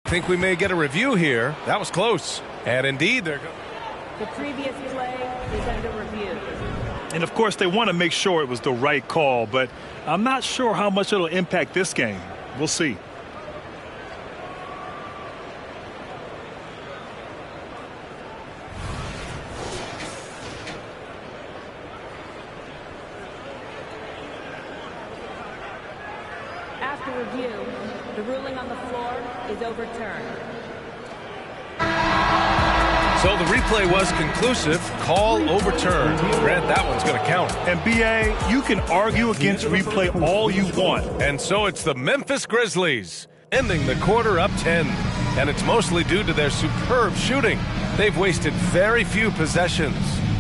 Think we may get a review here. That was close. And indeed, they're going. The previous play is under review. And of course, they want to make sure it was the right call, but I'm not sure how much it'll impact this game. We'll see. After review, the ruling on the floor is overturned. So the replay was conclusive. Call overturned. Grant, that one's going to count. And B.A., you can argue against replay all you want. And so it's the Memphis Grizzlies ending the quarter up 10. And it's mostly due to their superb shooting. They've wasted very few possessions.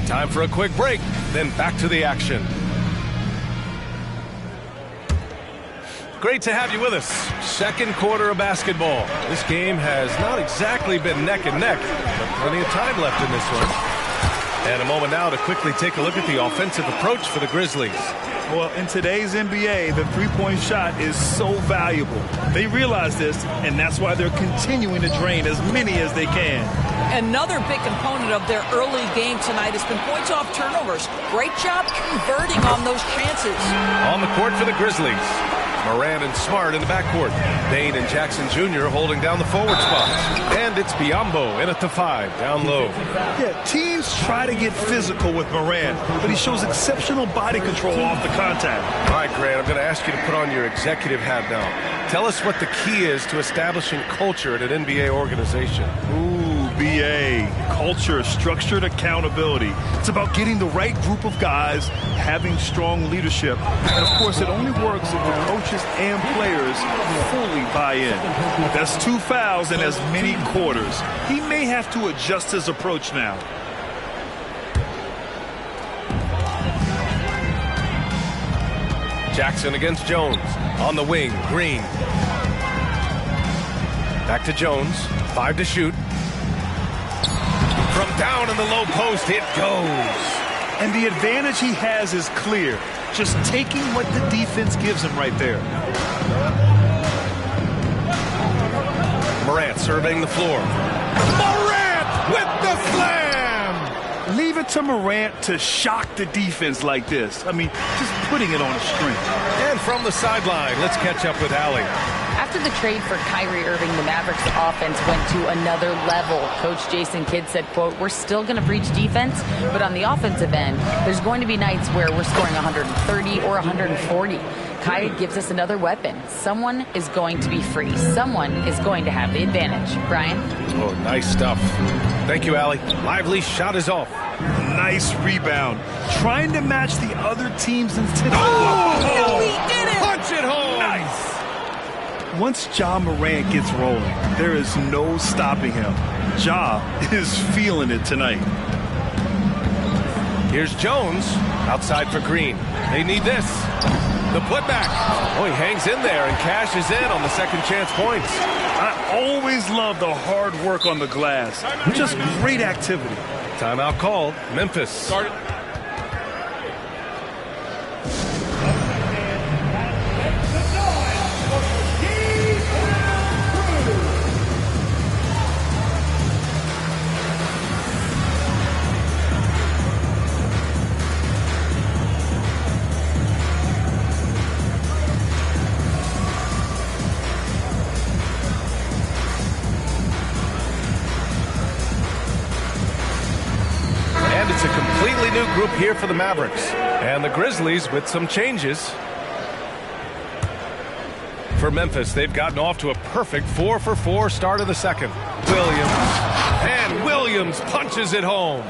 Time for a quick break, then back to the action. Great to have you with us. Second quarter of basketball. This game has not exactly been neck and neck, but plenty of time left in this one. And a moment now to quickly take a look at the offensive approach for the Grizzlies. Well, in today's NBA, the three-point shot is so valuable. They realize this, and that's why they're continuing to drain as many as they can. Another big component of their early game tonight has been points off turnovers. Great job converting on those chances. On the court for the Grizzlies, Morant and Smart in the backcourt. Bane and Jackson Jr. holding down the forward spots. And it's Biyombo in at the 5, down low. Yeah, teams try to get physical with Morant, but he shows exceptional body control off the contact. All right, Grant, I'm going to ask you to put on your executive hat now. Tell us what the key is to establishing culture at an NBA organization. Ooh, B.A. Culture, structured accountability. It's about getting the right group of guys, having strong leadership. And, of course, it only works if the coaches and players fully buy in. That's 2 fouls in as many quarters. He may have to adjust his approach now. Jackson against Jones. On the wing, Green. Back to Jones. 5 to shoot. From down in the low post, it goes. And the advantage he has is clear. Just taking what the defense gives him right there. Morant surveying the floor. Morant with the slam! Leave it to Morant to shock the defense like this. I mean, just putting it on a string. And from the sideline, let's catch up with Allie. After the trade for Kyrie Irving, the Mavericks offense went to another level. Coach Jason Kidd said, quote, "We're still going to preach defense, but on the offensive end, there's going to be nights where we're scoring 130 or 140. Kyrie gives us another weapon. Someone is going to be free. Someone is going to have the advantage." Brian? Oh, nice stuff. Thank you, Allie. Lively shot is off. Nice rebound. Trying to match the other team's intent. Oh! He did it! Punch it home! Nice! Once Ja Morant gets rolling, there is no stopping him. Ja is feeling it tonight. Here's Jones outside for Green. They need this. The putback. Oh, he hangs in there and cashes in on the second chance points. I always love the hard work on the glass. Just great activity. Timeout called. Memphis. Started. It's a completely new group here for the Mavericks. And the Grizzlies with some changes. For Memphis, they've gotten off to a perfect 4-for-4 start of the second. Williams punches it home.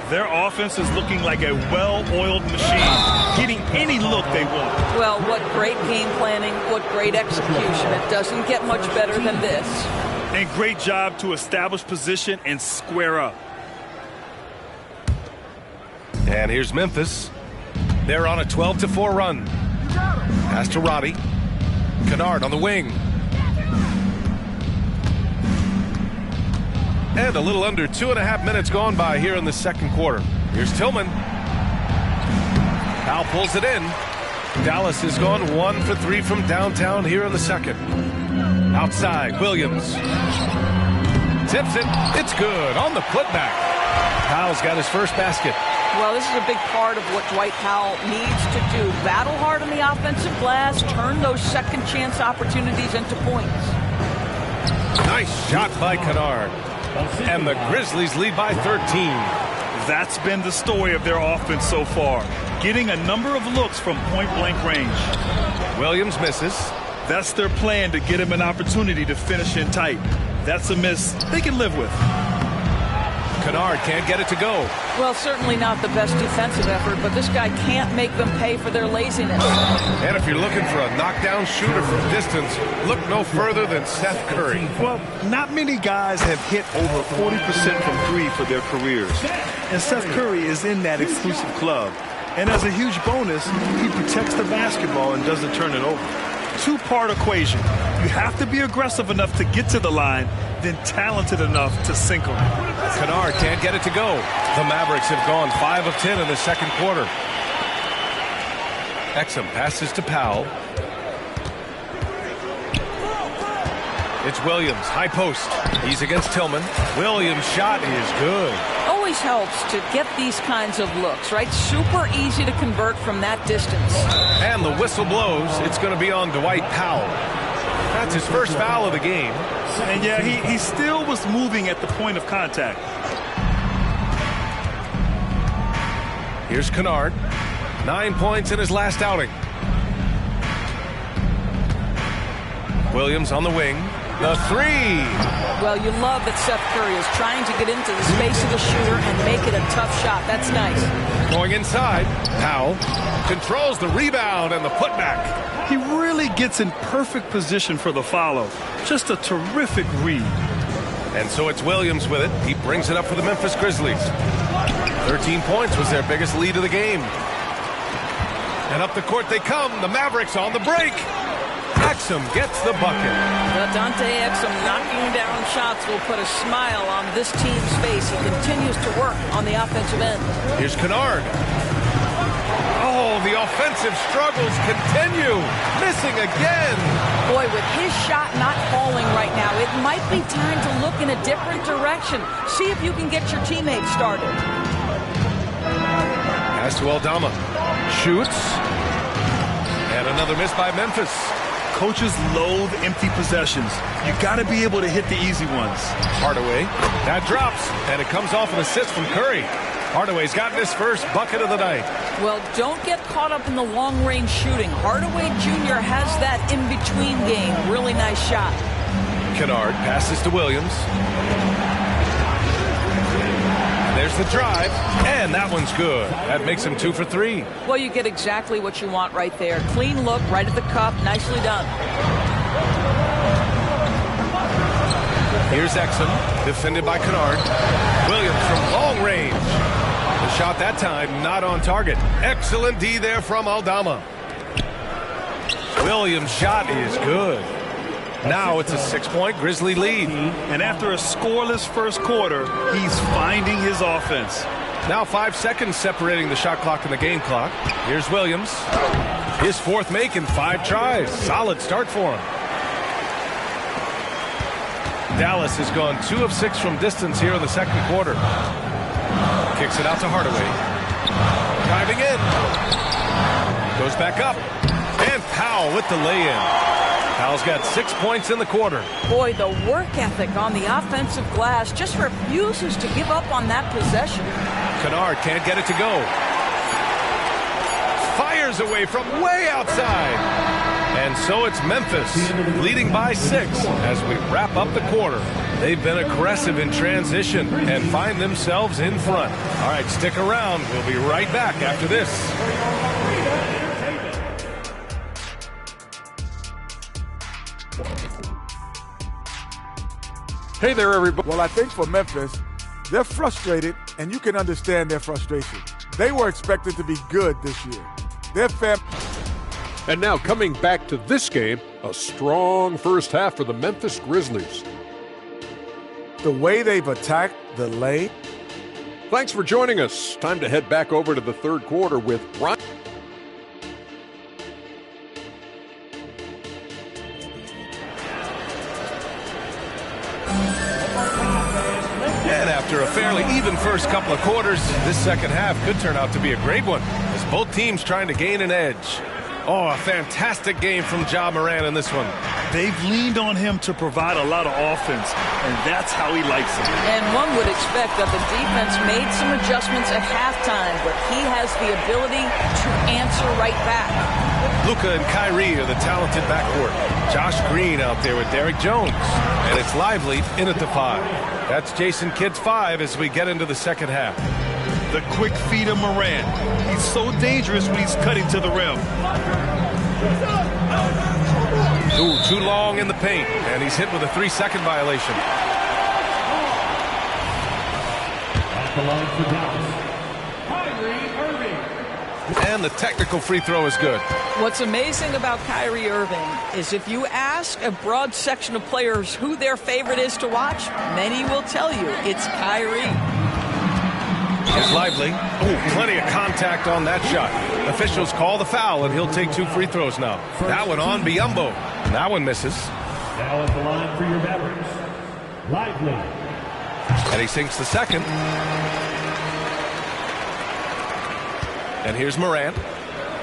Their offense is looking like a well-oiled machine, getting any look they want. Well, what great game planning, what great execution. It doesn't get much better than this. And great job to establish position and square up. And here's Memphis. They're on a 12-4 run. Pass to Roddy. Kennard on the wing. And a little under 2.5 minutes gone by here in the second quarter. Here's Tillman. Powell pulls it in. Dallas has gone 1 for 3 from downtown here in the second. Outside, Williams. Tips it. It's good on the putback. Powell's got his first basket. Well, this is a big part of what Dwight Powell needs to do. Battle hard on the offensive glass, turn those second chance opportunities into points. Nice shot by Kennard. And the Grizzlies lead by 13. That's been the story of their offense so far, getting a number of looks from point-blank range. Williams misses. That's their plan, to get him an opportunity to finish in tight. That's a miss they can live with. Kennard can't get it to go. Well, certainly not the best defensive effort, but this guy can't make them pay for their laziness. And if you're looking for a knockdown shooter from distance, look no further than Seth Curry. Well, not many guys have hit over 40% from three for their careers. And Seth Curry is in that exclusive club. And as a huge bonus, he protects the basketball and doesn't turn it over. Two-part equation. You have to be aggressive enough to get to the line, then talented enough to sink them. Kennard can't get it to go. The Mavericks have gone 5 of 10 in the second quarter. Exum passes to Powell. It's Williams, high post. He's against Tillman. Williams' shot is good. Always helps to get these kinds of looks, right? Super easy to convert from that distance. And the whistle blows. It's going to be on Dwight Powell. That's his first foul of the game. And yeah, he still was moving at the point of contact. Here's Kennard. 9 points in his last outing. Williams on the wing. The three. Well, you love that Seth Curry is trying to get into the space of the shooter and make it a tough shot. That's nice. Going inside. Powell controls the rebound and the putback. He really gets in perfect position for the follow. Just a terrific read. And so it's Williams with it. He brings it up for the Memphis Grizzlies. 13 points was their biggest lead of the game. And up the court they come. The Mavericks on the break. Exum gets the bucket. Dante Exum knocking down shots will put a smile on this team's face. He continues to work on the offensive end. Here's Kennard. Oh, the offensive struggles continue. Missing again. Boy, with his shot not falling right now, it might be time to look in a different direction. See if you can get your teammates started. Pass to Aldama. Shoots. And another miss by Memphis. Coaches loathe empty possessions. You got to be able to hit the easy ones. Hardaway. That drops, and it comes off an assist from Curry. Hardaway's gotten his first bucket of the night. Well, don't get caught up in the long-range shooting. Hardaway Jr. has that in-between game. Really nice shot. Kennard passes to Williams. There's the drive, and that one's good. That makes him 2 for 3. Well, you get exactly what you want right there. Clean look, right at the cup. Nicely done. Here's Exum, defended by Kennard. Williams from long range. The shot that time not on target. Excellent D there from Aldama. Williams' shot is good. Now it's a 6-point Grizzly lead. And after a scoreless first quarter, he's finding his offense. Now 5 seconds separating the shot clock and the game clock. Here's Williams. His fourth make in 5 tries. Solid start for him. Dallas has gone 2 of 6 from distance here in the second quarter. Kicks it out to Hardaway. Driving in. Goes back up. And Powell with the lay-in. Powell's got 6 points in the quarter. Boy, the work ethic on the offensive glass just refuses to give up on that possession. Kennard can't get it to go. Fires away from way outside. And so it's Memphis leading by 6 as we wrap up the quarter. They've been aggressive in transition and find themselves in front. All right, stick around. We'll be right back after this. Hey there, everybody. Well, I think for Memphis, they're frustrated, and you can understand their frustration. They were expected to be good this year. Their And now coming back to this game, a strong first half for the Memphis Grizzlies. The way they've attacked the lane. Thanks for joining us. Time to head back over to the third quarter with Ryan. After a fairly even first couple of quarters, this second half could turn out to be a great one, as both teams trying to gain an edge. Oh, a fantastic game from Ja Morant in this one. They've leaned on him to provide a lot of offense, and that's how he likes it. And one would expect that the defense made some adjustments at halftime, but he has the ability to answer right back. Luka and Kyrie are the talented backcourt. Josh Green out there with Derrick Jones. And it's Lively in at the 5. That's Jason Kidd's 5 as we get into the second half. The quick feed of Morant. He's so dangerous when he's cutting to the rim. Ooh, too long in the paint, and he's hit with a 3-second violation. At the line for Dallas, Kyrie Irving. And the technical free throw is good. What's amazing about Kyrie Irving is if you ask a broad section of players who their favorite is to watch, many will tell you it's Kyrie. Here's Lively. Oh, plenty of contact on that shot. Officials call the foul, and he'll take 2 free throws now. That one on Biyombo. That one misses. Now at the line for your Mavericks, Lively. And he sinks the second. And here's Morant.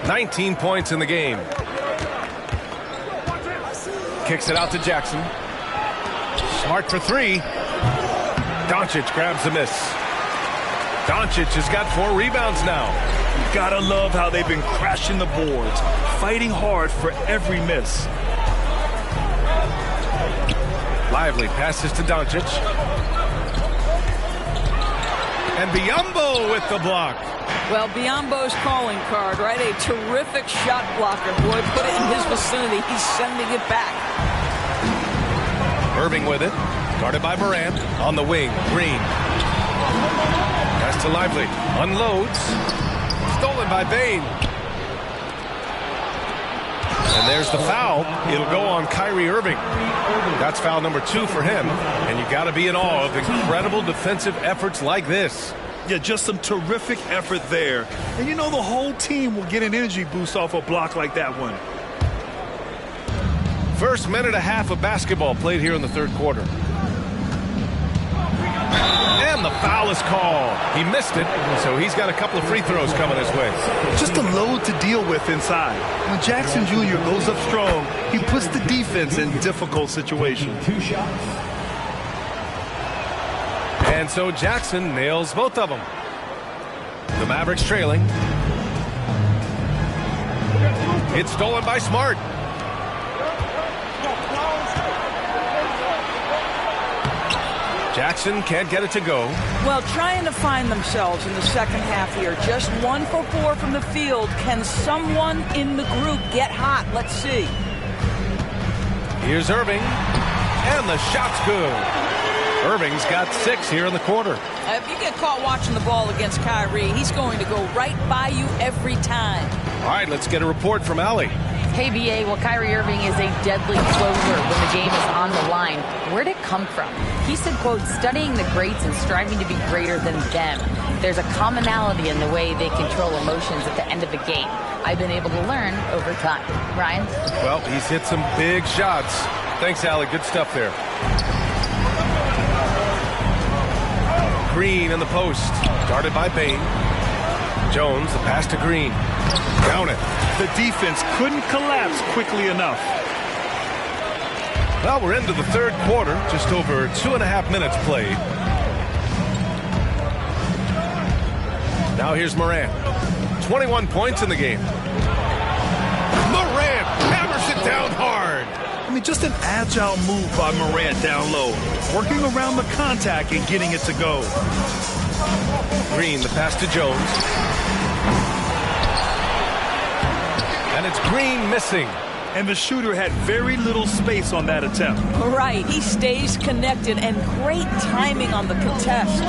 19 points in the game. Kicks it out to Jackson. Smart for 3. Doncic grabs the miss. Doncic has got 4 rebounds now. You gotta love how they've been crashing the boards, fighting hard for every miss. Lively passes to Doncic. And Biyombo with the block. Well, Biyombo's calling card, right? A terrific shot blocker. Boy, put it in his vicinity. He's sending it back. Irving with it. Guarded by Morant. On the wing, Green. Pass to Lively. Unloads. Stolen by Bane. And there's the foul. It'll go on Kyrie Irving. That's foul number 2 for him. And you got to be in awe of incredible defensive efforts like this. Yeah, just some terrific effort there. And you know the whole team will get an energy boost off a block like that one. First minute and a half of basketball played here in the third quarter. And the foul is called. He missed it, so he's got a couple of free throws coming his way. Just a load to deal with inside. When Jackson Jr. goes up strong, he puts the defense in difficult situations. 2 shots. And so Jackson nails both of them. The Mavericks trailing. It's stolen by Smart. Jackson can't get it to go. Well, trying to find themselves in the second half here. Just 1 for 4 from the field. Can someone in the group get hot? Let's see. Here's Irving. And the shot's good. Irving's got 6 here in the quarter. If you get caught watching the ball against Kyrie, he's going to go right by you every time. All right, let's get a report from Allie. Hey, BA, well, Kyrie Irving is a deadly closer when the game is on the line. Where'd it come from? He said, quote, studying the greats and striving to be greater than them. There's a commonality in the way they control emotions at the end of the game. I've been able to learn over time. Ryan? Well, he's hit some big shots. Thanks, Allie. Good stuff there. Green in the post. Guarded by Bane. Jones, the pass to Green. Down it. The defense couldn't collapse quickly enough. Well, we're into the third quarter. Just over 2.5 minutes played. Now here's Morant. 21 points in the game. Morant hammers it down hard. I mean, just an agile move by Morant down low. Working around the contact and getting it to go. Green, the pass to Jones. And it's Green missing. And the shooter had very little space on that attempt. Right, he stays connected and great timing on the contest.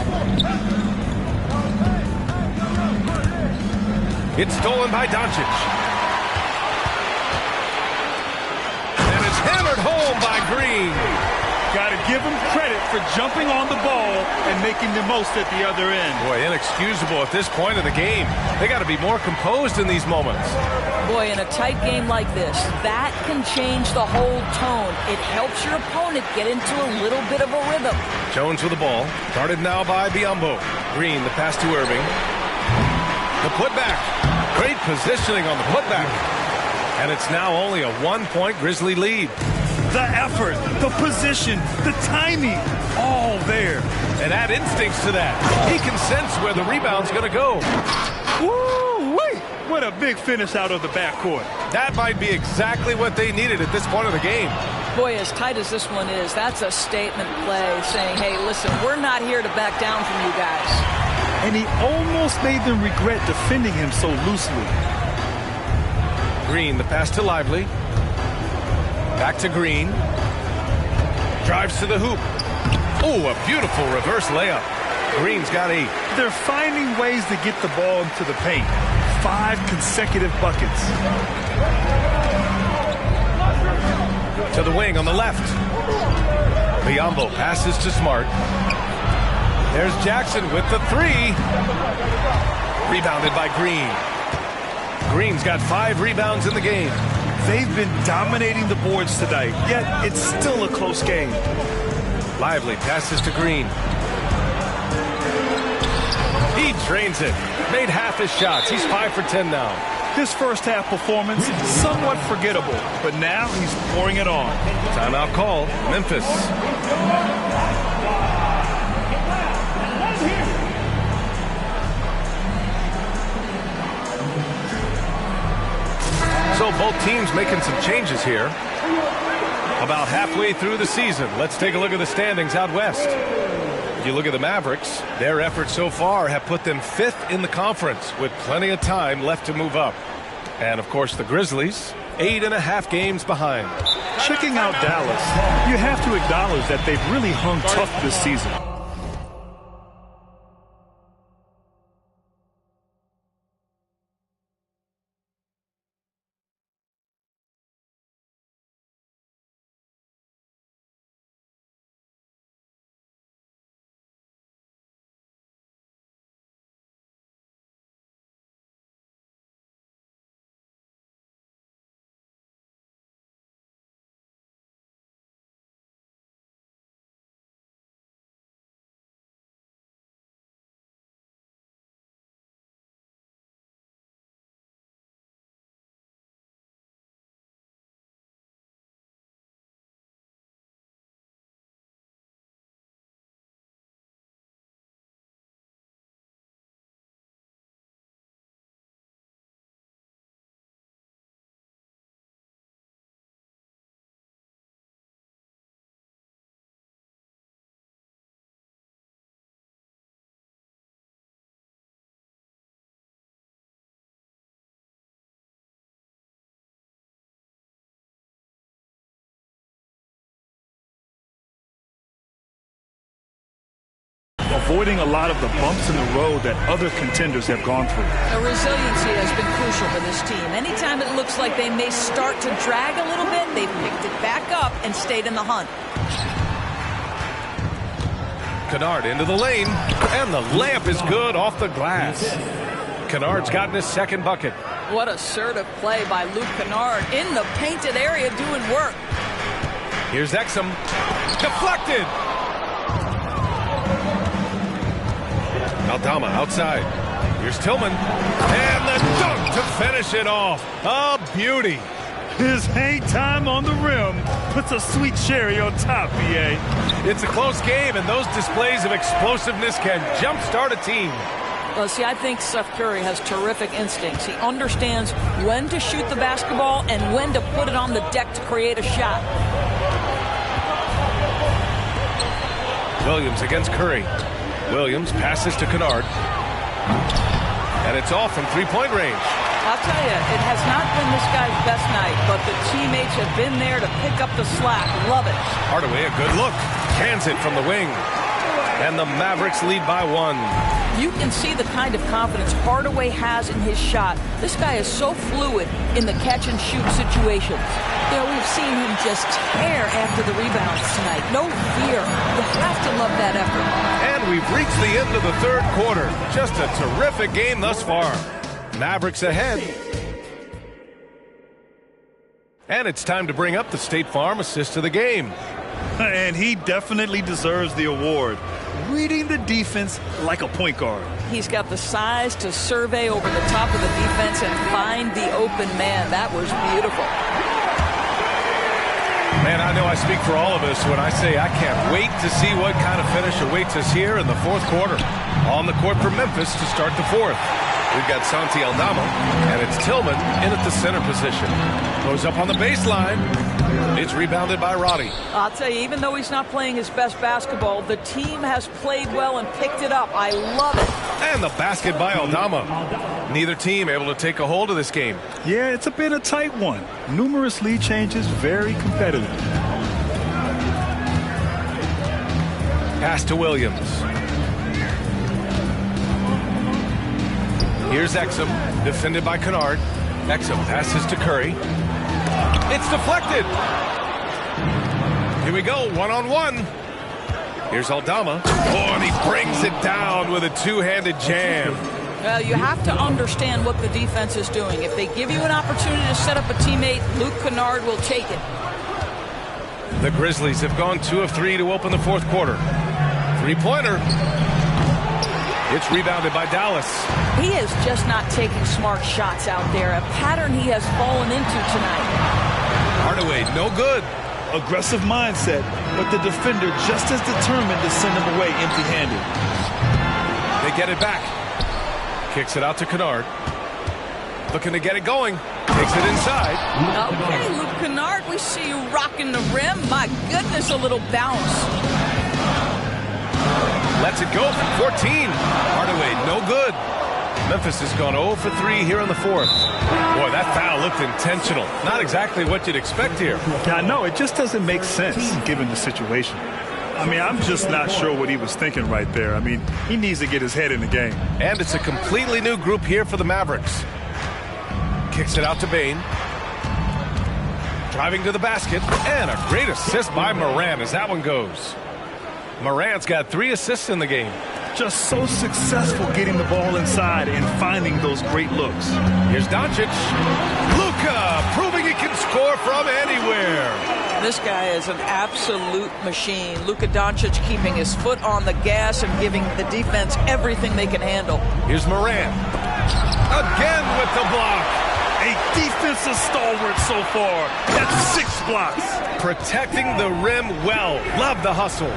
It's stolen by Doncic. And it's hammered home by Green. Got to give him credit for jumping on the ball and making the most at the other end. Boy, inexcusable at this point of the game. They got to be more composed in these moments. Boy, in a tight game like this, that can change the whole tone. It helps your opponent get into a little bit of a rhythm. Jones with the ball. Guarded now by Biyombo. Green, the pass to Irving. The putback. Great positioning on the putback. And it's now only a 1-point Grizzly lead. The effort, the position, the timing, all there. And add instincts to that. He can sense where the rebound's going to go. Woo-wee! What a big finish out of the backcourt. That might be exactly what they needed at this point of the game. Boy, as tight as this one is, that's a statement play saying, hey, listen, we're not here to back down from you guys. And he almost made them regret defending him so loosely. Green, the pass to Lively. Back to Green. Drives to the hoop. Oh, a beautiful reverse layup. Green's got 8. They're finding ways to get the ball into the paint. 5 consecutive buckets. To the wing on the left. Biyombo passes to Smart. There's Jackson with the 3. Rebounded by Green. Green's got 5 rebounds in the game. They've been dominating the boards tonight, yet it's still a close game. Lively passes to Green. He drains it. Made half his shots. He's 5 for 10 now. His first half performance, somewhat forgettable, but now he's pouring it on. Timeout call, Memphis. So both teams making some changes here. About halfway through the season, let's take a look at the standings out west. If you look at the Mavericks, their efforts so far have put them 5th in the conference with plenty of time left to move up. And of course the Grizzlies, 8.5 games behind. Checking out Dallas, you have to acknowledge that they've really hung tough this season. Avoiding a lot of the bumps in the road that other contenders have gone through. The resiliency has been crucial for this team. Anytime it looks like they may start to drag a little bit, they've picked it back up and stayed in the hunt. Kennard into the lane, and the layup is good off the glass. Kennard's gotten his 2nd bucket. What assertive play by Luke Kennard in the painted area doing work. Here's Exum. Deflected. Aldama outside. Here's Tillman. And the dunk to finish it off. A beauty. His hang time on the rim puts a sweet cherry on top, BA. It's a close game, and those displays of explosiveness can jumpstart a team. Well, see, I think Steph Curry has terrific instincts. He understands when to shoot the basketball and when to put it on the deck to create a shot. Williams against Curry. Williams passes to Kennard. And it's off from 3-point range. I'll tell you, it has not been this guy's best night, but the teammates have been there to pick up the slack. Love it. Hardaway, a good look. Cans it from the wing. And the Mavericks lead by 1. You can see the kind of confidence Hardaway has in his shot. This guy is so fluid in the catch-and-shoot situations. You know, we've seen him just tear after the rebounds tonight. No fear. You have to love that effort. And we've reached the end of the third quarter. Just a terrific game thus far. Mavericks ahead. And it's time to bring up the State Farm assist of the game. And he definitely deserves the award. Reading the defense like a point guard. He's got the size to survey over the top of the defense and find the open man. That was beautiful. Man, I know I speak for all of us when I say I can't wait to see what kind of finish awaits us here in the fourth quarter. On the court for Memphis to start the fourth. We've got Santi Aldama, and it's Tillman in at the center position. Goes up on the baseline. It's rebounded by Roddy. I'll tell you, even though he's not playing his best basketball, the team has played well and picked it up. I love it. And the basket by Aldama. Neither team able to take a hold of this game. Yeah, it's been a tight one. Numerous lead changes, very competitive. Pass to Williams. Here's Exum, defended by Kennard. Exum passes to Curry. It's deflected. Here we go, one-on-one. Here's Aldama. Oh, and he brings it down with a two-handed jam. Well, you have to understand what the defense is doing. If they give you an opportunity to set up a teammate, Luke Kennard will take it. The Grizzlies have gone 2 of 3 to open the fourth quarter. Three-pointer. It's rebounded by Dallas. He is just not taking smart shots out there, a pattern he has fallen into tonight. Hardaway, no good. Aggressive mindset, but the defender just as determined to send him away empty-handed. They get it back. Kicks it out to Kennard. Looking to get it going. Takes it inside. Okay, Luke Kennard, we see you rocking the rim. My goodness, a little bounce. Lets it go from 14. Hardaway, no good. Memphis has gone 0 for 3 here in the fourth. Boy, that foul looked intentional. Not exactly what you'd expect here. I know, it just doesn't make sense given the situation. I mean, I'm just not sure what he was thinking right there. I mean, he needs to get his head in the game. And it's a completely new group here for the Mavericks. Kicks it out to Bane. Driving to the basket. And a great assist by Moran as that one goes. Moran's got 3 assists in the game. Just so successful getting the ball inside and finding those great looks. Here's Doncic. Luka proving he can score from anywhere. This guy is an absolute machine. Luka Doncic keeping his foot on the gas and giving the defense everything they can handle. Here's Moran. Again with the block. A defensive stalwart so far. That's 6 blocks. Protecting the rim well. Love the hustle.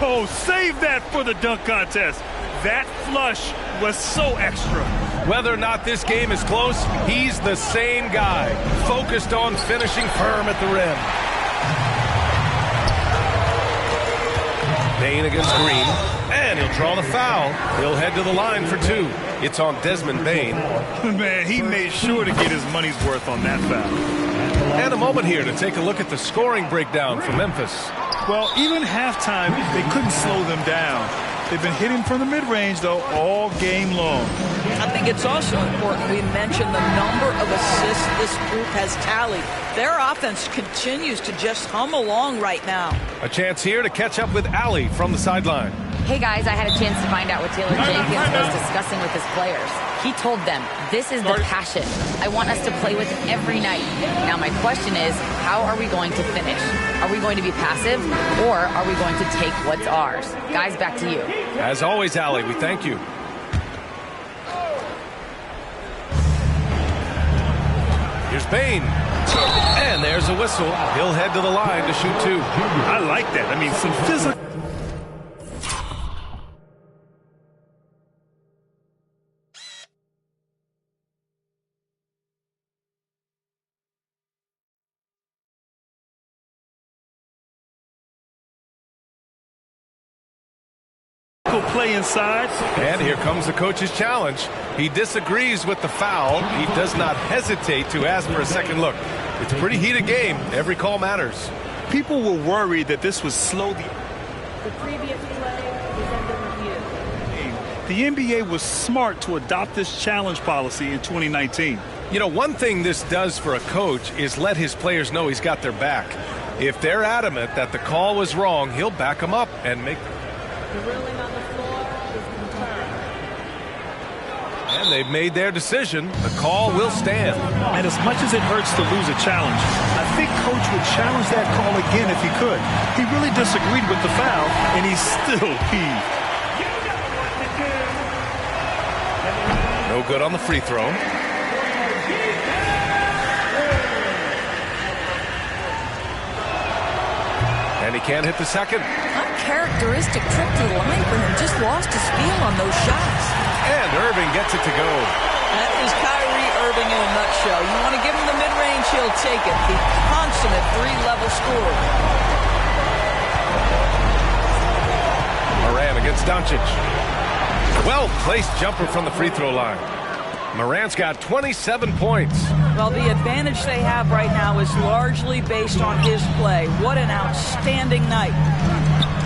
Oh, save that for the dunk contest. That flush was so extra. Whether or not this game is close, he's the same guy. Focused on finishing firm at the rim. Bane against Green. And he'll draw the foul. He'll head to the line for 2. It's on Desmond Bane. Man, he made sure to get his money's worth on that foul. And a moment here to take a look at the scoring breakdown for Memphis. Well, even halftime, they couldn't slow them down. They've been hitting from the mid-range, though, all game long. I think it's also important we mention the number of assists this group has tallied. Their offense continues to just hum along right now. A chance here to catch up with Allie from the sideline. Hey guys, I had a chance to find out what Taylor Jenkins was discussing with his players. He told them, this is the passion I want us to play with every night. Now my question is, how are we going to finish? Are we going to be passive, or are we going to take what's ours? Guys, back to you. As always, Allie, we thank you. Here's Bane. And there's a whistle. He'll head to the line to shoot 2. I like that. I mean, some physical. Play inside. And here comes the coach's challenge. He disagrees with the foul. He does not hesitate to ask for a second look. It's a pretty heated game. Every call matters. People were worried that this would slow the The previous play is under review. The NBA was smart to adopt this challenge policy in 2019. You know, one thing this does for a coach is let his players know he's got their back. If they're adamant that the call was wrong, he'll back them up and make... The ruling on the floor is confirmed. And they've made their decision. The call will stand. And as much as it hurts to lose a challenge, I think Coach would challenge that call again if he could. He really disagreed with the foul, and he's still peeved. No good on the free throw. And he can't hit the second. Uncharacteristic trip to the line for him. Just lost his feel on those shots. And Irving gets it to go. That is Kyrie Irving in a nutshell. You want to give him the mid-range, he'll take it. The consummate three-level scorer. Morant against Doncic. Well-placed jumper from the free throw line. Morant's got 27 points. Well, the advantage they have right now is largely based on his play. What an outstanding night.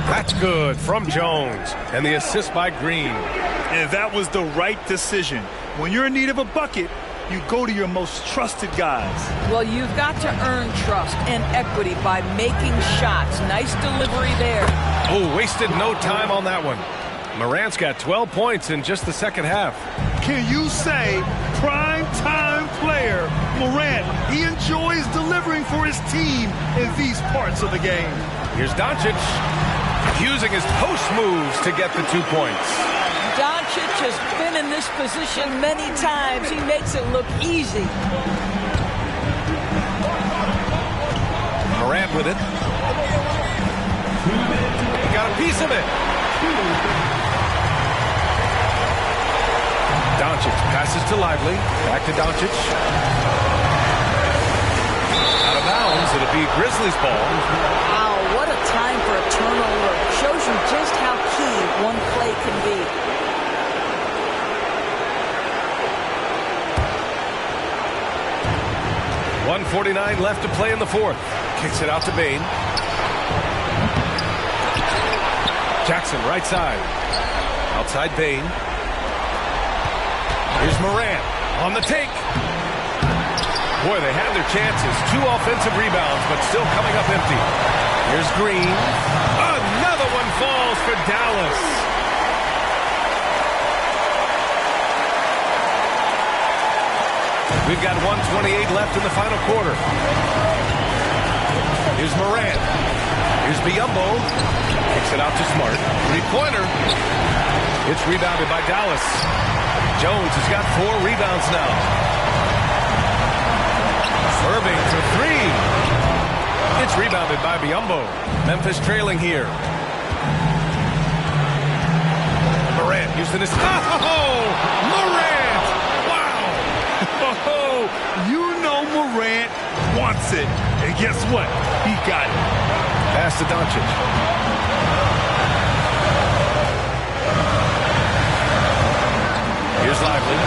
That's good from Jones. And the assist by Green. And that was the right decision. When you're in need of a bucket, you go to your most trusted guys. Well, you've got to earn trust and equity by making shots. Nice delivery there. Oh, wasted no time on that one. Morant's got 12 points in just the second half. Can you say prime-time player Morant? He enjoys delivering for his team in these parts of the game. Here's Doncic using his post moves to get the 2 points. Doncic has been in this position many times. He makes it look easy. Morant with it. He got a piece of it. Doncic passes to Lively. Back to Doncic. Out of bounds. It'll be Grizzlies ball. Wow, what a time for a turnover. Shows you just how key one play can be. .149 left to play in the fourth. Kicks it out to Bane. Jackson, right side. Outside Bane. Here's Morant on the take. Boy, they had their chances. 2 offensive rebounds, but still coming up empty. Here's Green. Another one falls for Dallas. We've got 1:28 left in the final quarter. Here's Morant. Here's Biyombo. Kicks it out to Smart. Three-pointer. It's rebounded by Dallas. Jones has got 4 rebounds now. Irving for 3. It's rebounded by Biyombo. Memphis trailing here. Morant using his... Oh! Morant! Wow! Oh, you know Morant wants it. And guess what? He got it. Pass to Doncic. Here's Lively.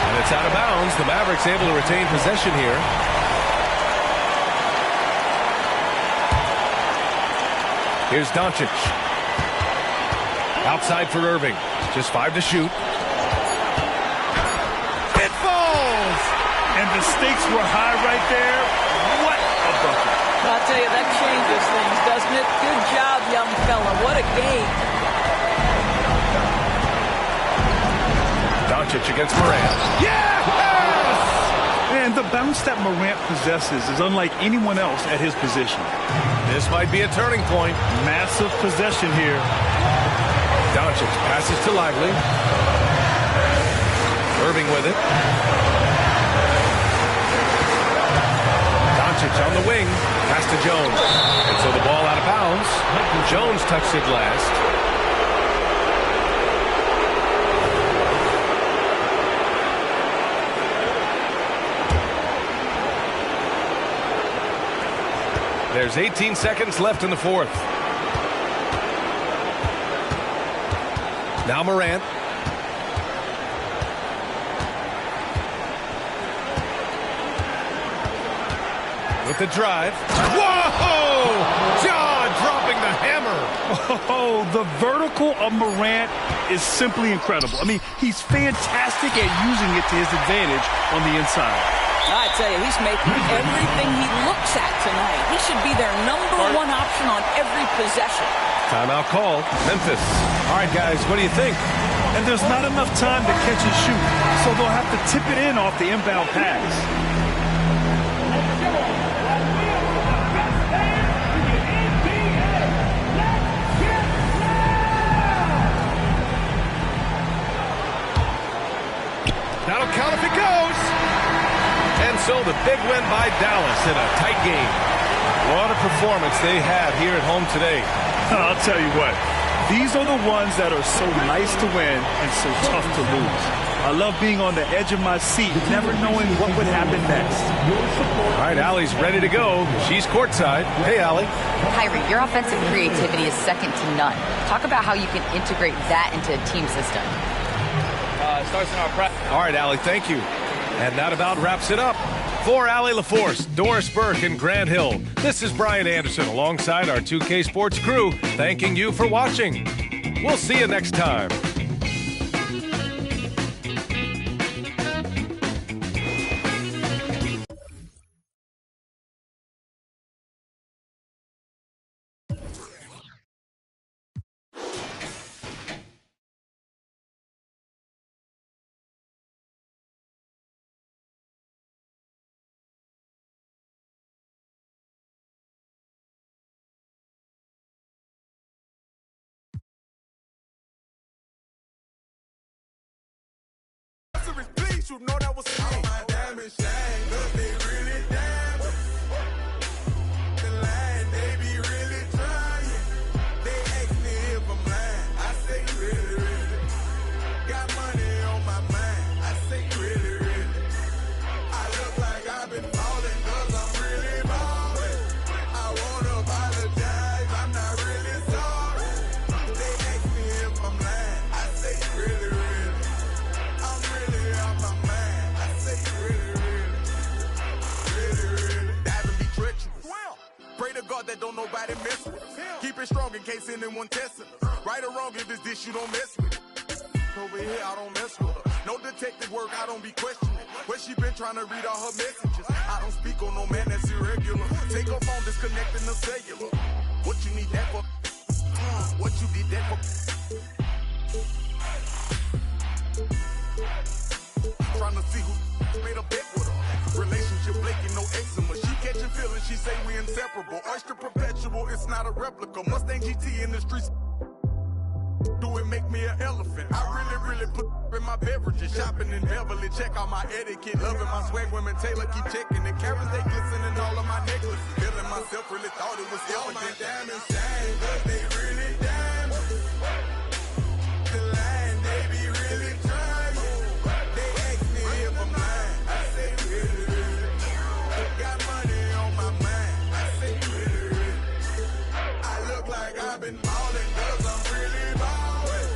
And it's out of bounds. The Mavericks able to retain possession here. Here's Doncic. Outside for Irving. Just 5 to shoot. It falls! And the stakes were high right there. What a bucket. I'll tell you, that changes things, doesn't it? Good job, young fella. What a game. Doncic against Morant. Yes! And the bounce that Morant possesses is unlike anyone else at his position. This might be a turning point. Massive possession here. Doncic passes to Lively. Irving with it. Doncic on the wing. Pass to Jones. And so the ball out of bounds. Jones touched it last. There's 18 seconds left in the fourth. Now Morant. With the drive. Whoa! John Oh, the vertical of Morant is simply incredible. I mean, he's fantastic at using it to his advantage on the inside. I tell you, he's making everything he looks at tonight. He should be their #1 option on every possession. Timeout call, Memphis. All right, guys, what do you think? And there's not enough time to catch and shoot, so they'll have to tip it in off the inbound pass. That'll count if it goes. And so the big win by Dallas in a tight game. What a performance they had here at home today. I'll tell you what, these are the ones that are so nice to win and so tough to lose. I love being on the edge of my seat, never knowing what would happen next. All right, Allie's ready to go. She's courtside. Hey, Allie. Kyrie, your offensive creativity is second to none. Talk about how you can integrate that into a team system. Starts in our practice. All right, Allie, thank you. And that about wraps it up. For Allie LaForce, Doris Burke, and Grant Hill, this is Brian Anderson alongside our 2K Sports crew, thanking you for watching. We'll see you next time. You know that was all my diamond shine, 'cause they really diamond. The line, they be really trying. They ask me if I'm lying. I say really, really. Got money on my mind. I say really, really. I look like I've been falling 'cause I'm really balling. I wanna apologize, I'm not really sorry. They ask me if I'm lying. I say really, really. I'm really on my mind. I say really, really. Diving be treacherous. Pray to God that don't nobody mess with us. Keep it strong in case anyone testing us. Right or wrong, if it's this, you don't mess with it. Over here, I don't mess with her. No detective work, I don't be questioning. Where she been trying to read all her messages. I don't speak on no man that's irregular. Take her phone, disconnecting the cellular. What you need that for? What you did that for? Trying to see who made a bet with her. Relationship flaking, no eczema. She catching feelings, she say we inseparable. Oyster perpetual, it's not a replica. Mustang GT in the streets. Do it make me an elephant? I really put in my beverages. Shopping in Beverly, check out my etiquette. Loving my swag, women Taylor keep checking. The carrots, they glistening all of my necklaces. Feeling myself, really thought it was elegant. All my diamonds shine, 'cause they really diamonds. The line, they be really trying. They ask me if I'm lying. I say really, really. Got money on my mind. I say really, really. I look like I've been balling 'cause I'm really balling.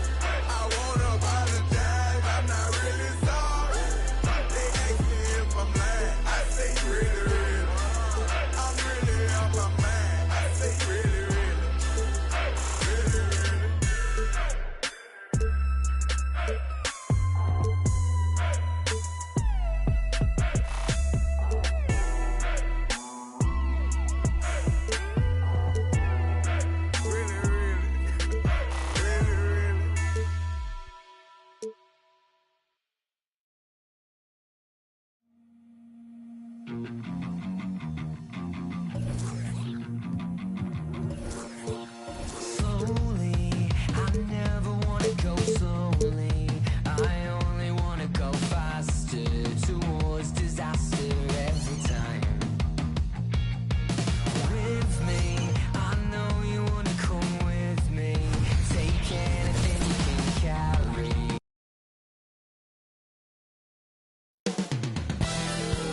I wanna apologize, I'm not really sorry. They ask me if I'm lying. I say really, really. I'm really on my mind. I say really, really. Really, really.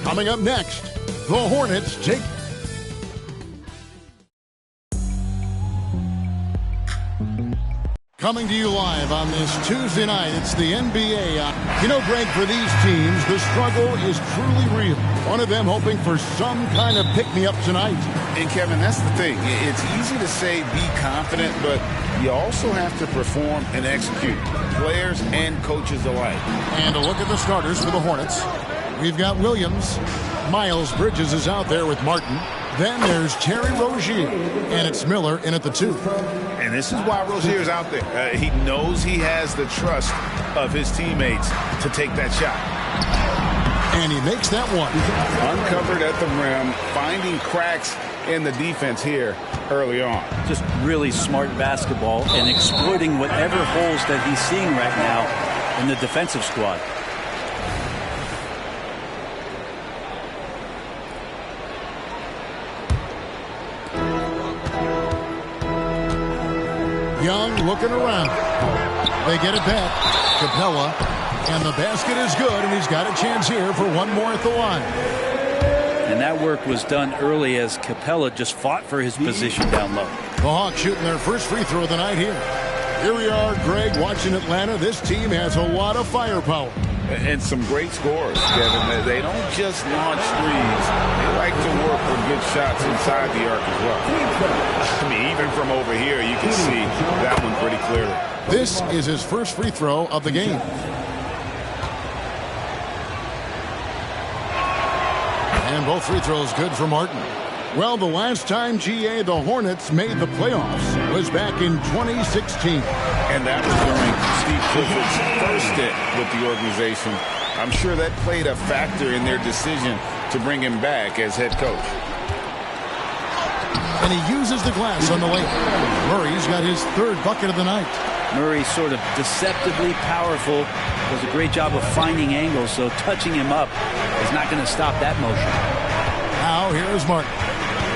Coming up next, the Hornets take. Coming to you live on this Tuesday night, it's the NBA. You know, Greg, for these teams, the struggle is truly real. One of them hoping for some kind of pick-me-up tonight. And, Kevin, that's the thing. It's easy to say be confident, but you also have to perform and execute, players and coaches alike. And a look at the starters for the Hornets. We've got Williams. Miles Bridges is out there with Martin. Then there's Terry Rozier, and it's Miller in at the 2. And this is why Rozier's out there. He knows he has the trust of his teammates to take that shot. And he makes that one. Uncovered at the rim, finding cracks in the defense here early on. Just really smart basketball and exploiting whatever holes that he's seeing right now in the defensive squad. Young looking around. They get it back. Capella. And the basket is good, and he's got a chance here for one more at the line. And that work was done early as Capella just fought for his position down low. The Hawks shooting their first free throw of the night here. Here we are, Greg, watching Atlanta. This team has a lot of firepower. And some great scores, Kevin. They don't just launch threes. They like to work for good shots inside the arc as well. I mean, even from over here, you can see that one pretty clearly. This is his first free throw of the game. And both free throws good for Martin. Well, the last time, GA, the Hornets made the playoffs was back in 2016. And that was during Steve Clifford's first stint with the organization. I'm sure that played a factor in their decision to bring him back as head coach. And he uses the glass on the way. Murray's got his third bucket of the night. Murray sort of deceptively powerful. Does a great job of finding angles, so touching him up is not going to stop that motion. Now here's Martin.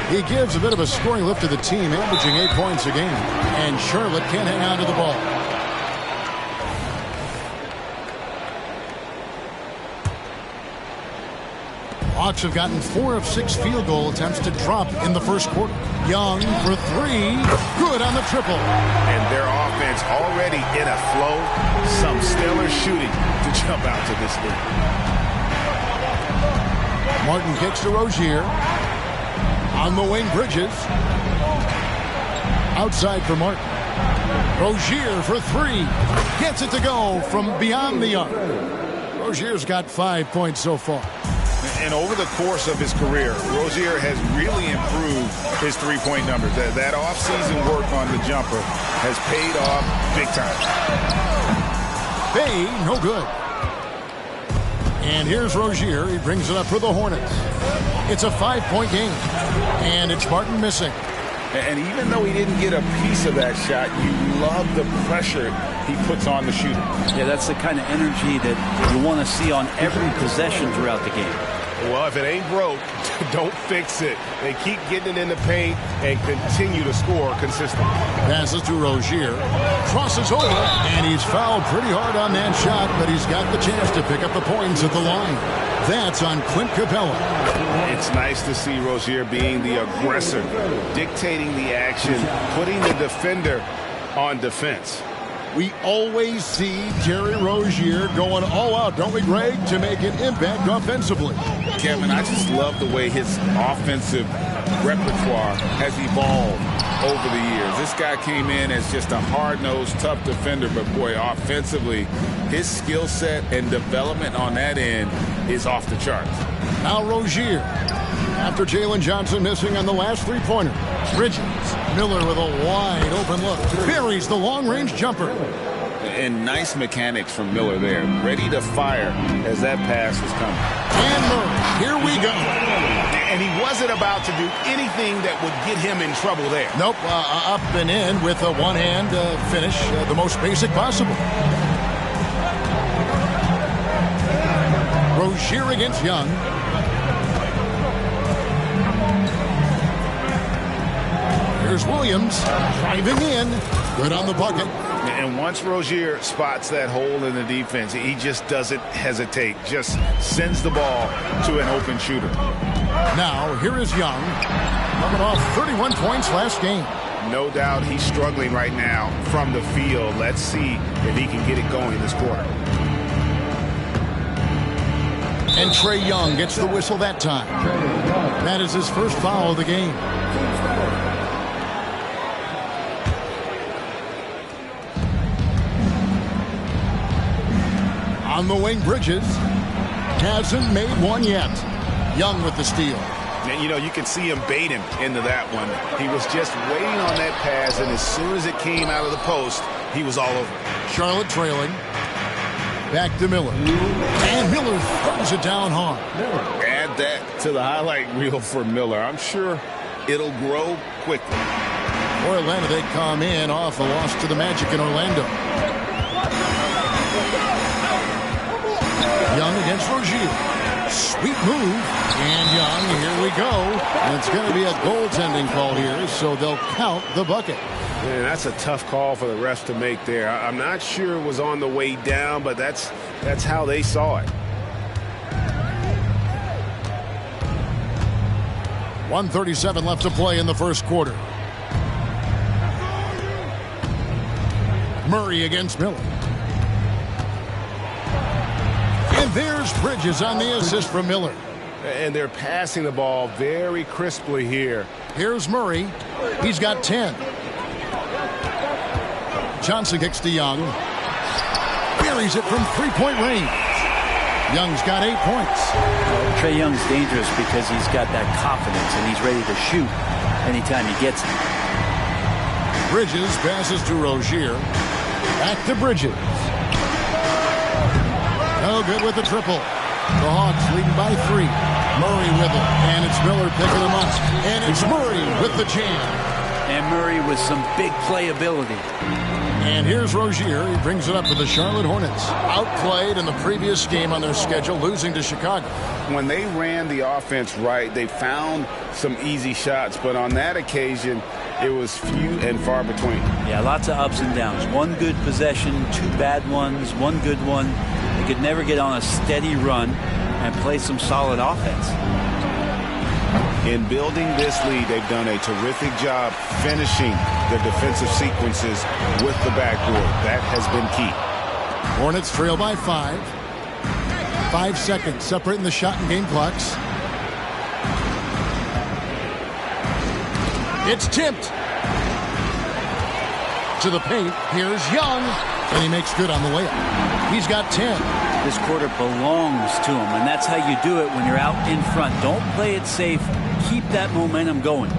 He gives a bit of a scoring lift to the team, averaging 8 points a game. And Charlotte can't hang on to the ball. Hawks have gotten 4 of 6 field goal attempts to drop in the first quarter. Young for 3. Good on the triple. And their offense already in a flow. Some stellar shooting to jump out to this lead. Martin kicks to Rozier. On the wing, Bridges. Outside for Martin. Rozier for 3. Gets it to go from beyond the arc. Rozier's got 5 points so far. And over the course of his career, Rozier has really improved his three-point numbers. That off-season work on the jumper has paid off big time. Bay, no good. And here's Rozier. He brings it up for the Hornets. It's a 5-point game. And it's Martin missing. And even though he didn't get a piece of that shot, you love the pressure he puts on the shooter. Yeah, that's the kind of energy that you want to see on every possession throughout the game. Well, if it ain't broke, don't fix it. They keep getting it in the paint and continue to score consistently. Passes to Rozier. Crosses over, and he's fouled pretty hard on that shot, but he's got the chance to pick up the points at the line. That's on Clint Capella. It's nice to see Rozier being the aggressor, dictating the action, putting the defender on defense. We always see Terry Rozier going all out, don't we, Greg, to make an impact offensively. Kevin, I just love the way his offensive repertoire has evolved over the years. This guy came in as just a hard-nosed, tough defender, but boy, offensively, his skill set and development on that end is off the charts. Now Rozier, after Jalen Johnson missing on the last three-pointer. Bridges, Miller with a wide open look. Buries the long-range jumper. And nice mechanics from Miller there. Ready to fire as that pass is coming. And Murray, here we go. And he wasn't about to do anything that would get him in trouble there. Nope, up and in with a one-hand finish, the most basic possible. Rozier against Young. Here's Williams driving in. Good on the bucket. And once Rozier spots that hole in the defense, he just doesn't hesitate. Just sends the ball to an open shooter. Now, here is Young. Coming off 31 points last game. No doubt he's struggling right now from the field. Let's see if he can get it going this quarter. And Trae Young gets the whistle that time. That is his first foul of the game. On the wing, Bridges hasn't made one yet. Young with the steal. And, you know, you can see him bait him into that one. He was just waiting on that pass, and as soon as it came out of the post, he was all over it. Charlotte trailing. Back to Miller. And Miller throws it down hard. Add that to the highlight reel for Miller. I'm sure it'll grow quickly. For Atlanta, they come in off a loss to the Magic in Orlando. Young against Rozier. Sweet move. And Young, here we go. And it's going to be a goaltending call here, so they'll count the bucket. Man, that's a tough call for the refs to make there. I'm not sure it was on the way down, but that's how they saw it. 1:37 left to play in the first quarter. Murray against Miller. And there's Bridges on the assist from Miller. And they're passing the ball very crisply here. Here's Murray. He's got 10. Johnson kicks to Young. Buries it from three-point range. Young's got 8 points. Trae Young's dangerous because he's got that confidence and he's ready to shoot anytime he gets it. Bridges passes to Rozier. Back to Bridges. No good with the triple. The Hawks leading by 3. Murray with it. And it's Miller picking him up. And it's Murray with the jam. And Murray with some big playability. And here's Rozier. He brings it up for the Charlotte Hornets. Outplayed in the previous game on their schedule, losing to Chicago. When they ran the offense right, they found some easy shots. But on that occasion, it was few and far between. Yeah, lots of ups and downs. One good possession, 2 bad ones, 1 good one. They could never get on a steady run and play some solid offense. In building this lead, they've done a terrific job finishing their defensive sequences with the backboard. That has been key. Hornets trail by 5. 5 seconds separating the shot and game clocks. It's tipped. To the paint. Here's Young. And he makes good on the layup. He's got 10. This quarter belongs to him, and that's how you do it when you're out in front. Don't play it safe. Keep that momentum going.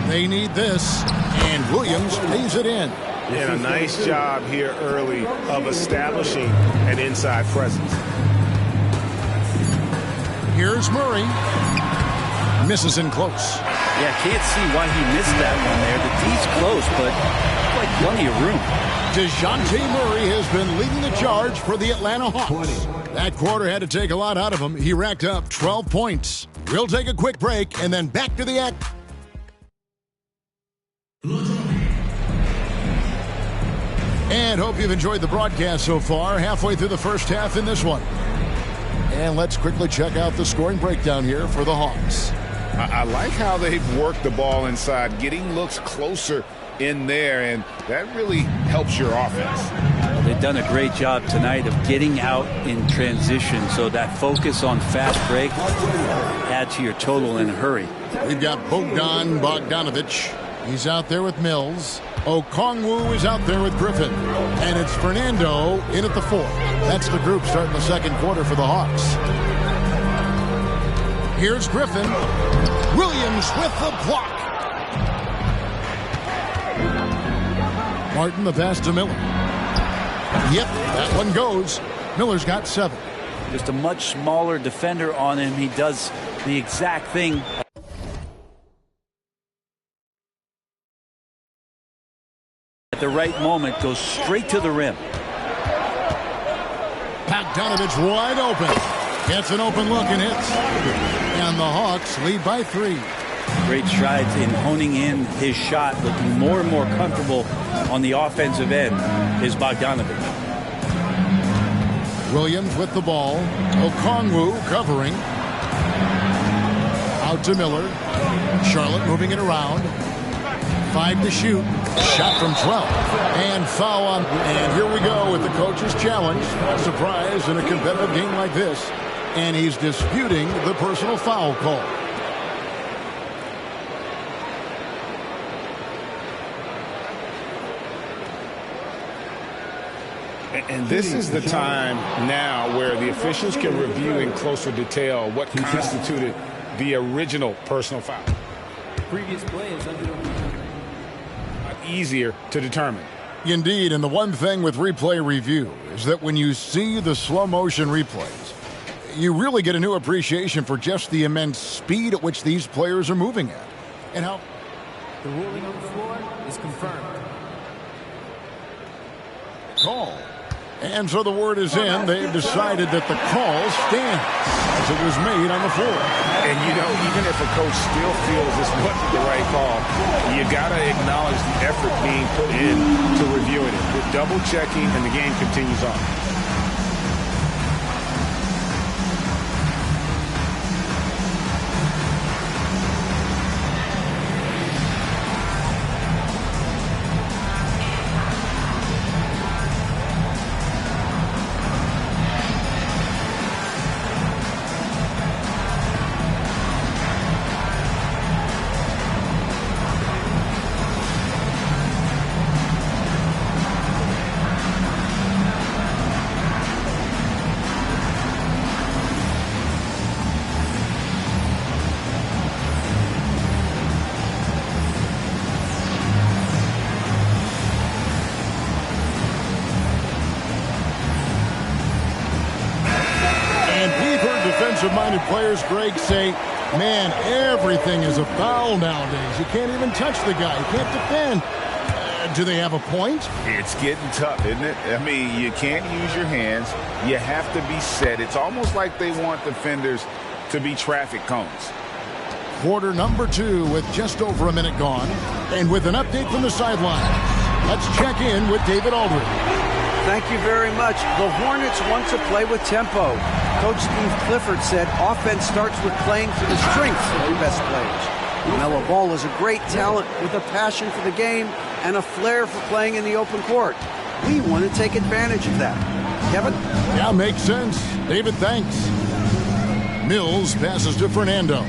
They need this, and Williams lays it in. And a nice job here early of establishing an inside presence. Here's Murray. Misses in close. Yeah, can't see why he missed that one there. The D's close, but quite plenty of room. DeJounte Murray has been leading the charge for the Atlanta Hawks. That quarter had to take a lot out of him. He racked up 12 points. We'll take a quick break and then back to the act. And hope you've enjoyed the broadcast so far. Halfway through the first half in this one. And let's quickly check out the scoring breakdown here for the Hawks. I like how they've worked the ball inside, getting looks closer in there, and that really helps your offense. Well, they've done a great job tonight of getting out in transition, so that focus on fast break add to your total in a hurry. We've got Bogdan Bogdanovic. He's out there with Mills. Okongwu is out there with Griffin. And it's Fernando in at the 4. That's the group starting the second quarter for the Hawks. Here's Griffin. Williams with the block. Martin the pass to Miller. Yep, that one goes. Miller's got 7. Just a much smaller defender on him. He does the exact thing. At the right moment, goes straight to the rim. Bogdanovic wide open. Gets an open look and hits. And the Hawks lead by 3. Great strides in honing in his shot, looking more and more comfortable on the offensive end is Bogdanovic. Williams with the ball. Okongwu covering. Out to Miller. Charlotte moving it around. 5 to shoot. Shot from 12. And foul on. And here we go with the coach's challenge. A surprise in a competitive game like this. And he's disputing the personal foul call. And this is the time now where the officials can review in closer detail what constituted the original personal foul. Previous play is under easier to determine. Indeed, and the one thing with replay review is that when you see the slow motion replays, you really get a new appreciation for just the immense speed at which these players are moving at. And how the ruling on the floor is confirmed. Call. And so the word is in. They've decided that the call stands as it was made on the floor. And, you know, even if a coach still feels this wasn't the right call, you got to acknowledge the effort being put in to reviewing it. With double checking, and the game continues on. Defensive-minded players, Greg, say, man, everything is a foul nowadays. You can't even touch the guy. You can't defend. Do they have a point? It's getting tough, isn't it? I mean, you can't use your hands. You have to be set. It's almost like they want defenders to be traffic cones. Quarter number 2 with just over a minute gone. And with an update from the sideline, let's check in with David Aldridge. Thank you very much. The Hornets want to play with tempo. Coach Steve Clifford said offense starts with playing to the strengths of your best players. Melo Ball is a great talent with a passion for the game and a flair for playing in the open court. We want to take advantage of that. Kevin? Yeah, makes sense. David, thanks. Mills passes to Fernando.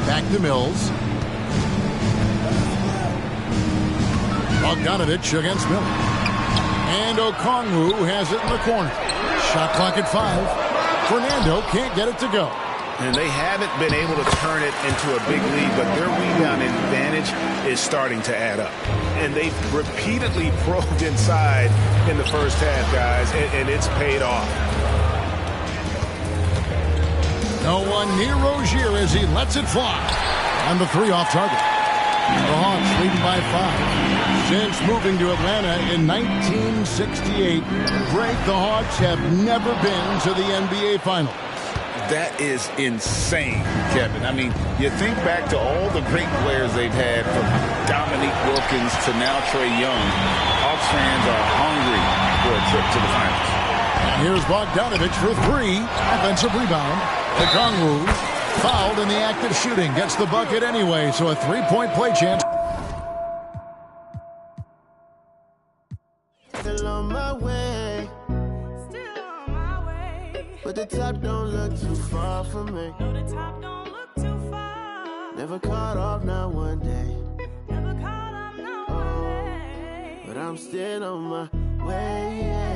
Back to Mills. Bogdanovich against Miller. And Okongwu has it in the corner. Shot clock at 5. Fernando can't get it to go. And they haven't been able to turn it into a big lead, but their rebound advantage is starting to add up. And they've repeatedly probed inside in the first half, guys, and it's paid off. No one near Rozier as he lets it fly. And the 3 off target. The Hawks leading by 5. Since moving to Atlanta in 1968, Greg, the Hawks have never been to the NBA Finals. That is insane, Kevin. I mean, you think back to all the great players they've had, from Dominique Wilkins to now Trae Young. Hawks fans are hungry for a trip to the finals. And here's Bogdanovich for 3. Offensive rebound. Okongwu fouled in the act of shooting. Gets the bucket anyway, so a 3-point play chance. Still on my way. Still on my way. But the top don't look too far from me. No, the top don't look too far. Never caught off, not one day. Never caught off, not one day. But I'm still on my way. Yeah.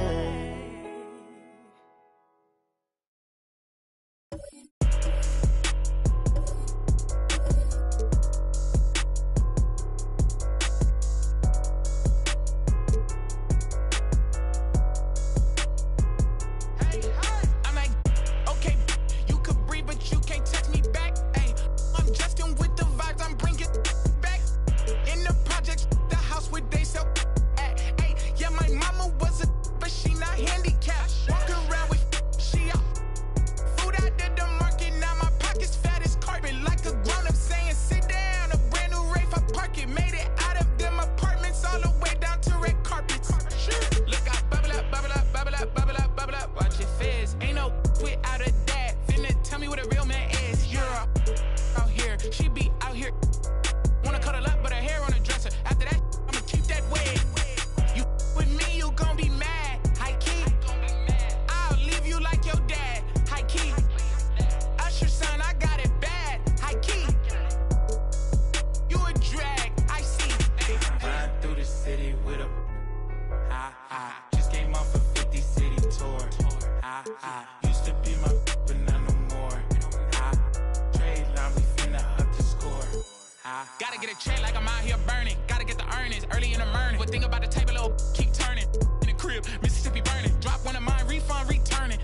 get a check like I'm out here burning. Gotta get the earnings early in the morning. But think about the table, little keep turning. In the crib, Mississippi burning. Drop one of mine, refund, returning.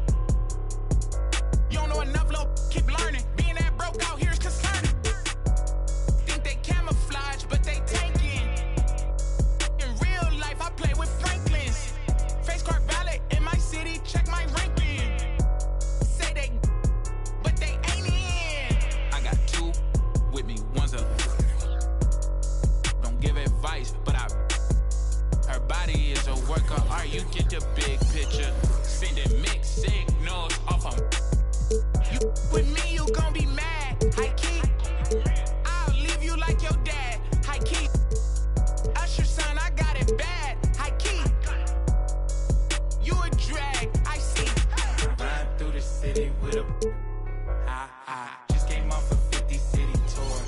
You don't know enough, little keep learning. Being that broke out here is concerning. Think they camouflage, but they tanking. In real life, I play with Franklins. Face card valid in my city, check my ranking. Say they, but they ain't in. I got two with me, one's a. Don't give advice, but her body is a work of art. You get the big picture. Sending mixed signals off of. You with me, you gon' be mad. High key. I'll leave you like your dad. High key. Usher son, I got it bad. High key. You a drag, I see. Ride through the city with a. Just came off a 50 city tour.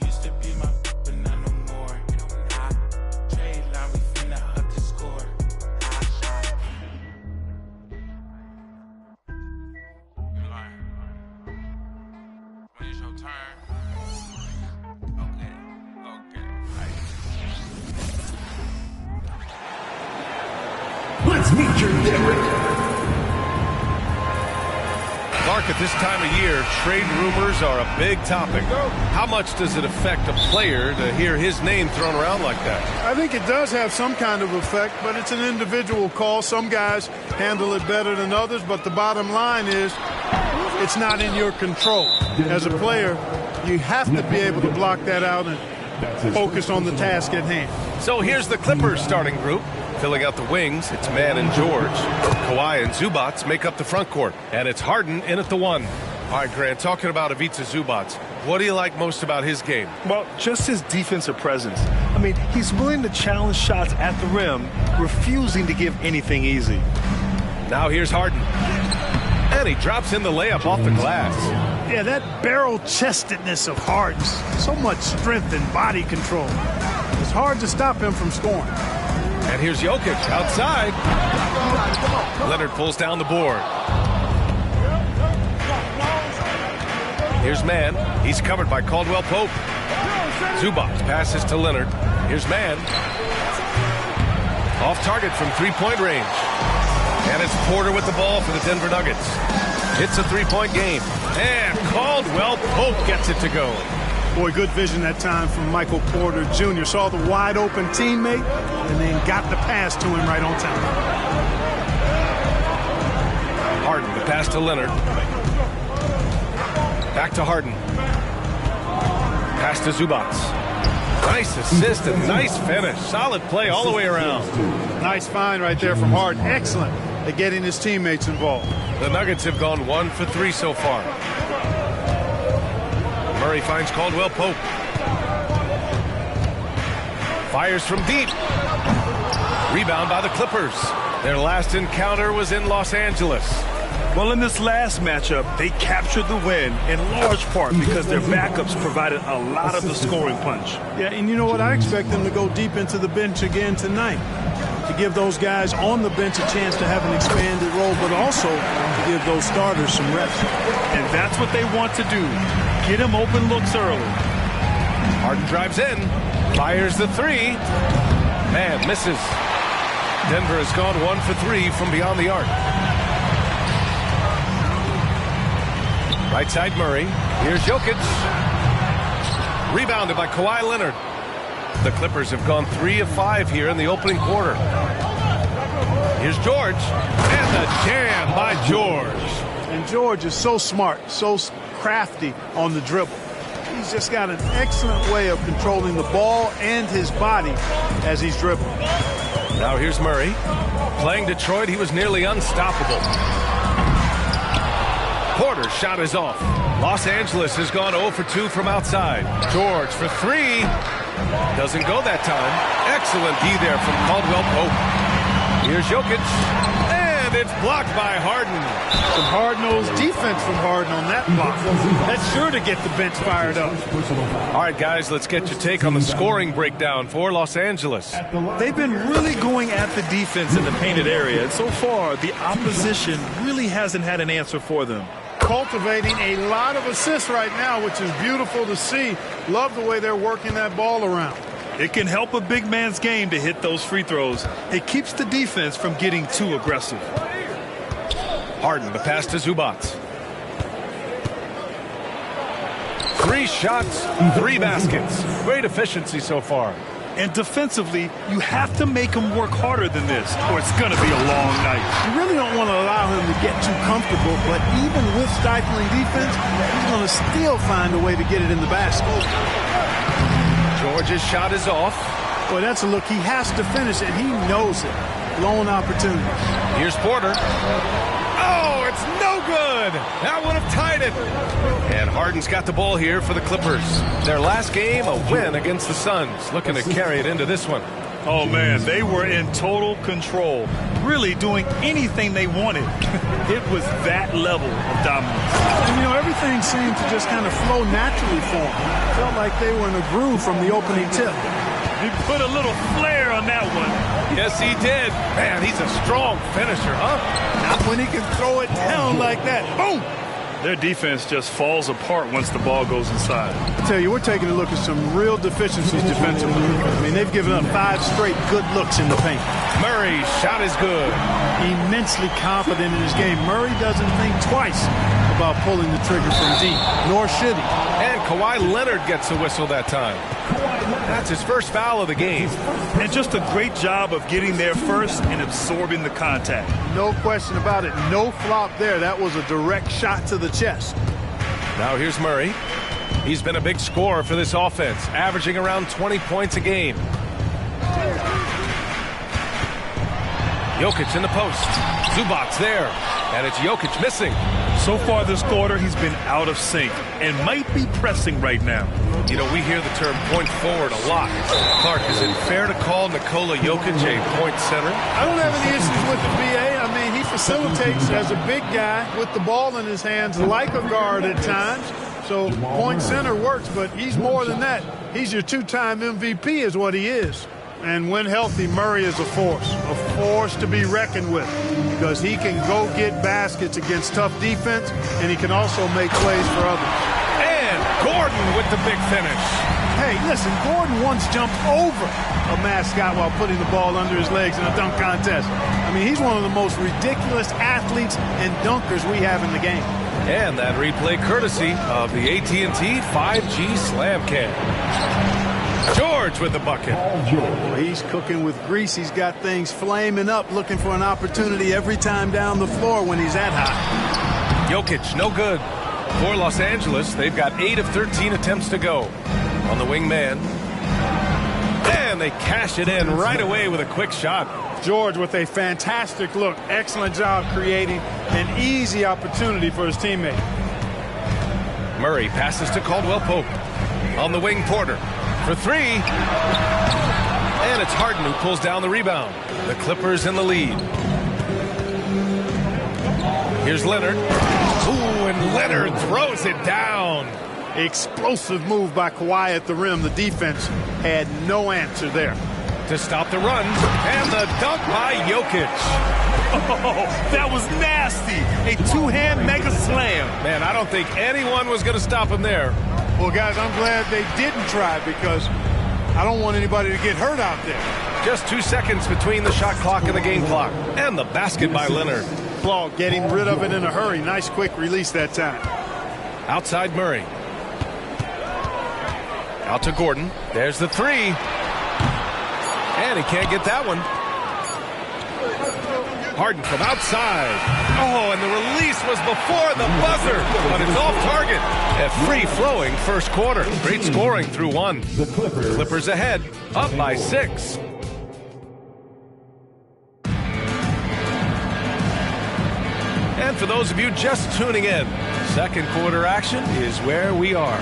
Used to be my, but not no more. Trade line, we finna up the score. When it's your turn. Okay. Let's meet your Derek. Mark, at this time of year, trade rumors are a big topic. How much does it affect a player to hear his name thrown around like that? I think it does have some kind of effect, but it's an individual call. Some guys handle it better than others, but the bottom line is it's not in your control. As a player, you have to be able to block that out and focus on the task at hand. So here's the Clippers starting group. Filling out the wings, it's Mann and George. Kawhi and Zubac make up the front court. And it's Harden in at the 1. All right, Grant, talking about Ivica Zubac, what do you like most about his game? Well, just his defensive presence. I mean, he's willing to challenge shots at the rim, refusing to give anything easy. Now here's Harden. And he drops in the layup off the glass. Yeah, that barrel-chestedness of Harden. So much strength and body control. It's hard to stop him from scoring. And here's Jokic outside. Leonard pulls down the board. Here's Mann. He's covered by Caldwell Pope. Zubac passes to Leonard. Here's Mann. Off target from three-point range. And it's Porter with the ball for the Denver Nuggets. It's a three-point game. And Caldwell Pope gets it to go. Boy, good vision that time from Michael Porter Jr. Saw the wide-open teammate and then got the pass to him right on time. Harden, the pass to Leonard. Back to Harden. Pass to Zubac. Nice assist and nice finish. Solid play all the way around. Nice find right there from Harden. Excellent at getting his teammates involved. The Nuggets have gone 1 for 3 so far. Murray finds Caldwell Pope. Fires from deep. Rebound by the Clippers. Their last encounter was in Los Angeles. Well, in this last matchup, they captured the win in large part because their backups provided a lot of the scoring punch. Yeah, and you know what? I expect them to go deep into the bench again tonight to give those guys on the bench a chance to have an expanded role, but also to give those starters some reps. And that's what they want to do. Get him open looks early. Harden drives in. Fires the 3. Man, misses. Denver has gone 1 for 3 from beyond the arc. Right side Murray. Here's Jokic. Rebounded by Kawhi Leonard. The Clippers have gone 3 of 5 here in the opening quarter. Here's George. And the jam by George. And George is so smart, so crafty on the dribble. He's just got an excellent way of controlling the ball and his body as he's dribbling. Now here's Murray. Playing Detroit, he was nearly unstoppable. Porter's shot is off. Los Angeles has gone 0 for 2 from outside. George for 3. Doesn't go that time. Excellent D there from Caldwell Pope. Here's Jokic. And it's blocked by Harden. Some hard-nosed defense from Harden on that block. That's sure to get the bench fired up. All right, guys, let's get your take on the scoring breakdown for Los Angeles. They've been really going at the defense in the painted area, and so far, the opposition really hasn't had an answer for them. cultivating a lot of assists right now, which is beautiful to see. Love the way they're working that ball around. It can help a big man's game to hit those free throws. It keeps the defense from getting too aggressive. Harden, the pass to Zubac. 3 shots, 3 baskets. Great efficiency so far. And defensively, you have to make him work harder than this, or it's going to be a long night. You really don't want to allow him to get too comfortable, but even with stifling defense, he's going to still find a way to get it in the basket. George's shot is off. Boy, that's a look. He has to finish it. He knows it. Blown opportunity. Here's Porter. Oh, it's no good. That would have tied it. And Harden's got the ball here for the Clippers. Their last game, a win against the Suns. Looking to carry it into this one. Oh, man, they were in total control. Really doing anything they wanted. It was that level of dominance. And, you know, everything seemed to just kind of flow naturally for them. Felt like they were in a groove from the opening tip. He put a little flair on that one. Yes, he did. Man, he's a strong finisher, huh? Not when he can throw it down like that. Boom! Their defense just falls apart once the ball goes inside. I tell you, we're taking a look at some real deficiencies defensively. I mean, they've given up 5 straight good looks in the paint. Murray's shot is good. Immensely confident in his game. Murray doesn't think twice about pulling the trigger from deep, nor should he. And Kawhi Leonard gets a whistle that time. That's his first foul of the game. And just a great job of getting there first and absorbing the contact. No question about it. No flop there. That was a direct shot to the chest. Now here's Murray. He's been a big scorer for this offense, averaging around 20 points a game. Jokic in the post. Zubac there. And it's Jokic missing. So far this quarter, he's been out of sync and might be pressing right now. You know, we hear the term point forward a lot. Clark, is it fair to call Nikola Jokic a point center? I don't have any issues with the BA. I mean, he facilitates as a big guy with the ball in his hands like a guard at times. So point center works, but he's more than that. He's your 2-time MVP is what he is. And when healthy, Murray is a force to be reckoned with, because he can go get baskets against tough defense, and he can also make plays for others. And Gordon with the big finish. Hey, listen, Gordon once jumped over a mascot while putting the ball under his legs in a dunk contest. I mean, he's one of the most ridiculous athletes and dunkers we have in the game. And that replay courtesy of the AT&T 5G Slam Cam. George with the bucket. Well, he's cooking with grease. He's got things flaming up, looking for an opportunity every time down the floor when he's that hot. Jokic, no good. For Los Angeles, they've got 8 of 13 attempts to go. On the wing man. And they cash it in right away with a quick shot. George with a fantastic look. Excellent job creating an easy opportunity for his teammate. Murray passes to Caldwell Pope. On the wing, Porter. For 3. And it's Harden who pulls down the rebound. The Clippers in the lead. Here's Leonard. Ooh, and Leonard throws it down. Explosive move by Kawhi at the rim. The defense had no answer there. To stop the run. And the dunk by Jokic. Oh, that was nasty. A 2-hand mega slam. Man, I don't think anyone was going to stop him there. Well, guys, I'm glad they didn't try, because I don't want anybody to get hurt out there. Just 2 seconds between the shot clock and the game clock. And the basket by Leonard. Ball getting rid of it in a hurry. Nice quick release that time. Outside Murray. Out to Gordon. There's the 3. And he can't get that one. Harden from outside. Oh, and the release was before the buzzer, but it's off target. A free-flowing first quarter. Great scoring through 1. The Clippers ahead, up by 6. And for those of you just tuning in, second quarter action is where we are.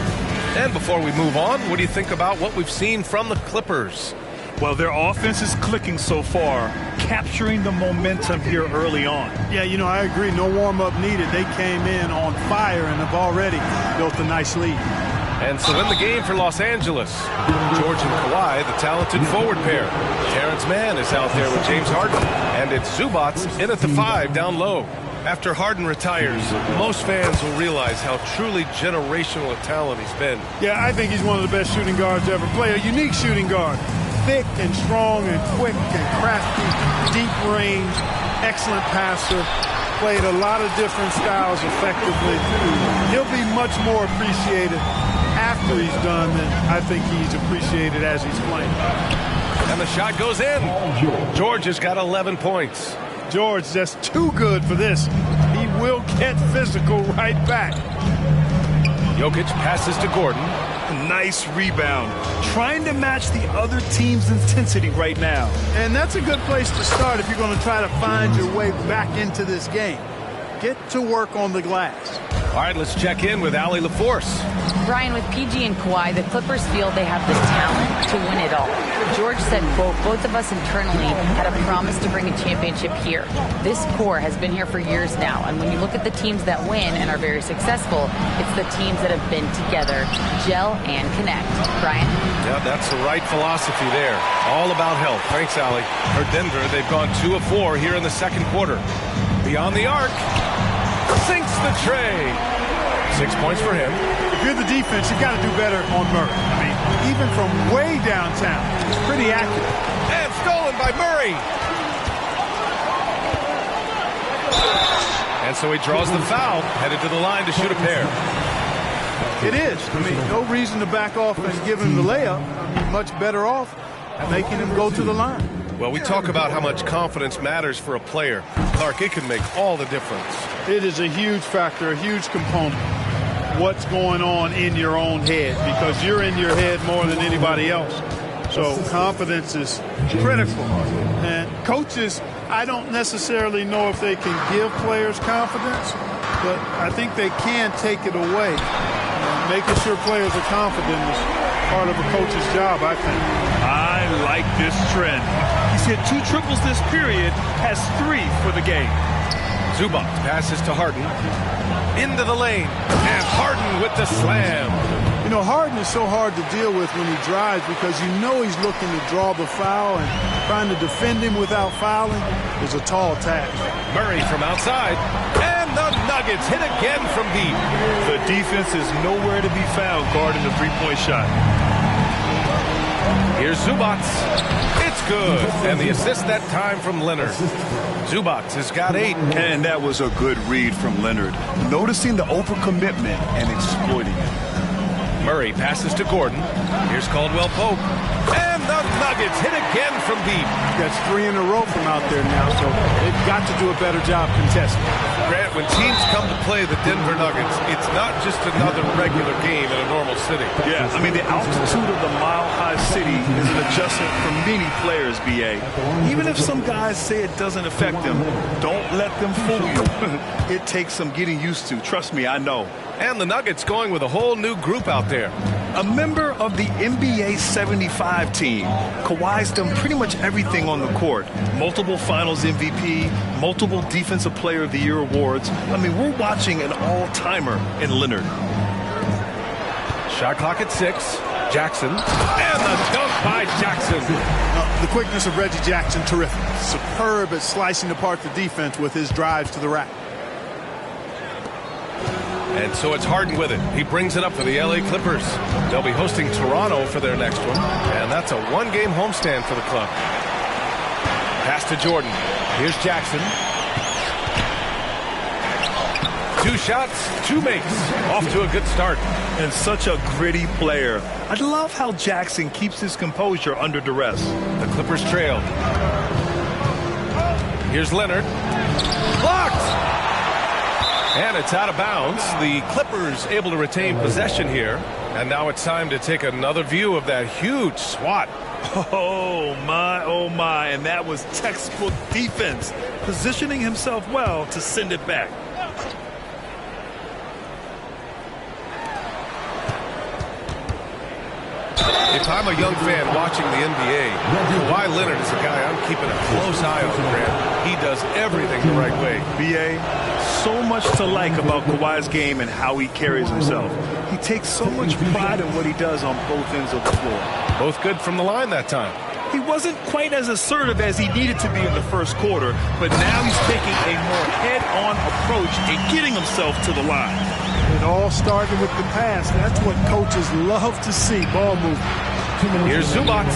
And before we move on, what do you think about what we've seen from the Clippers? Well, their offense is clicking so far, capturing the momentum here early on. Yeah, you know, I agree. No warm-up needed. They came in on fire and have already built a nice lead. And so in the game for Los Angeles, George and Kawhi, the talented forward pair. Terrence Mann is out there with James Harden. And it's Zubac in at the 5 down low. After Harden retires, most fans will realize how truly generational a talent he's been. Yeah, I think he's one of the best shooting guards to ever play. A unique shooting guard. Thick and strong and quick and crafty, deep range, excellent passer. Played a lot of different styles effectively. He'll be much more appreciated after he's done than I think he's appreciated as he's playing. And the shot goes in. George has got 11 points. George just too good for this. He will get physical right back. Jokic passes to Gordon. Nice rebound. Trying to match the other team's intensity right now. And that's a good place to start if you're going to try to find your way back into this game. Get to work on the glass. All right, let's check in with Allie LaForce. Brian, with PG and Kawhi, the Clippers feel they have the talent to win it all. George said, quote, both of us internally had a promise to bring a championship here. This core has been here for years now, and when you look at the teams that win and are very successful, it's the teams that have been together, gel and connect. Brian? Yeah, that's the right philosophy there. All about health. Thanks, Allie. For Denver, they've gone 2 of 4 here in the second quarter. Beyond the arc. Sinks the tray. 6 points for him. If you're the defense, you've got to do better on Murray. I mean, even from way downtown, it's pretty accurate. And stolen by Murray. And so he draws the foul, headed to the line to shoot a pair. It is. I mean, no reason to back off and give him the layup. I mean, much better off making him go to the line. Well, we talk about how much confidence matters for a player. Clark, it can make all the difference. It is a huge factor, a huge component. What's going on in your own head, because you're in your head more than anybody else. So confidence is critical. And coaches, I don't necessarily know if they can give players confidence, but I think they can take it away. Making sure players are confident is part of a coach's job, I think. I like this trend. He's hit 2 triples this period, has 3 for the game. Zubac passes to Harden. Into the lane. And Harden with the slam. You know, Harden is so hard to deal with when he drives because you know he's looking to draw the foul, and trying to defend him without fouling is a tall task. Murray from outside. And the Nuggets hit again from deep. The defense is nowhere to be found guarding the three-point shot. Here's Zubac. It's good. And the assist that time from Leonard. Zubac has got 8. And that was a good read from Leonard. Noticing the overcommitment and exploiting it. Murray passes to Gordon. Here's Caldwell Pope. And the Nuggets hit again from deep. That's 3 in a row from out there now, so they've got to do a better job contesting. Grant, when teams come to play the Denver Nuggets, it's not just another regular game in a normal city. Yeah, I mean, the altitude of the mile-high city is an adjustment for many players, B.A. Even if some guys say it doesn't affect them, don't let them fool you. It takes some getting used to. Trust me, I know. And the Nuggets going with a whole new group out there. A member of the NBA 75 team. Kawhi's done pretty much everything on the court. Multiple Finals MVP, multiple Defensive Player of the Year awards. I mean, we're watching an all-timer in Leonard. Shot clock at 6. Jackson. And the dunk by Jackson. The quickness of Reggie Jackson, terrific. Superb at slicing apart the defense with his drives to the rack. And so it's Harden with it. He brings it up for the LA Clippers. They'll be hosting Toronto for their next one. And that's a 1-game homestand for the club. Pass to Jordan. Here's Jackson. 2 shots, 2 makes. Off to a good start. And such a gritty player. I love how Jackson keeps his composure under duress. The Clippers trail. Here's Leonard. Blocked! And it's out of bounds. The Clippers able to retain possession here. And now it's time to take another view of that huge swat. Oh, my. And that was textbook defense. Positioning himself well to send it back. If I'm a young fan watching the NBA, Kawhi Leonard is a guy I'm keeping a close eye on, Grant. He does everything the right way. B.A., so much to like about Kawhi's game and how he carries himself. He takes so much pride in what he does on both ends of the floor. Both good from the line that time. He wasn't quite as assertive as he needed to be in the first quarter, but now he's taking a more head-on approach and getting himself to the line. It all started with the pass. That's what coaches love to see, ball movement. Here's Zubac.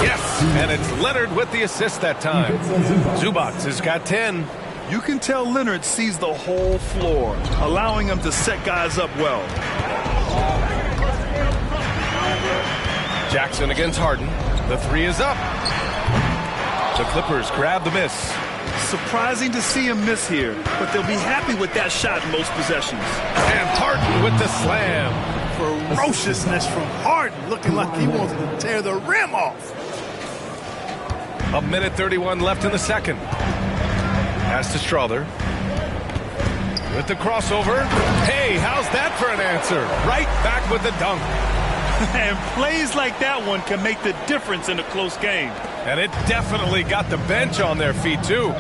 Yes, and it's Leonard with the assist that time. Zubac has got 10. You can tell Leonard sees the whole floor, allowing him to set guys up well. Jackson against Harden. The three is up. The Clippers grab the miss. Surprising to see him miss here, but they'll be happy with that shot in most possessions. And Harden with the slam. Ferociousness from Harden, looking like he wants to tear the rim off. 1:31 left in the second. Pass to Strother. With the crossover. Hey, how's that for an answer? Right back with the dunk. And plays like that one can make the difference in a close game. And it definitely got the bench on their feet, too.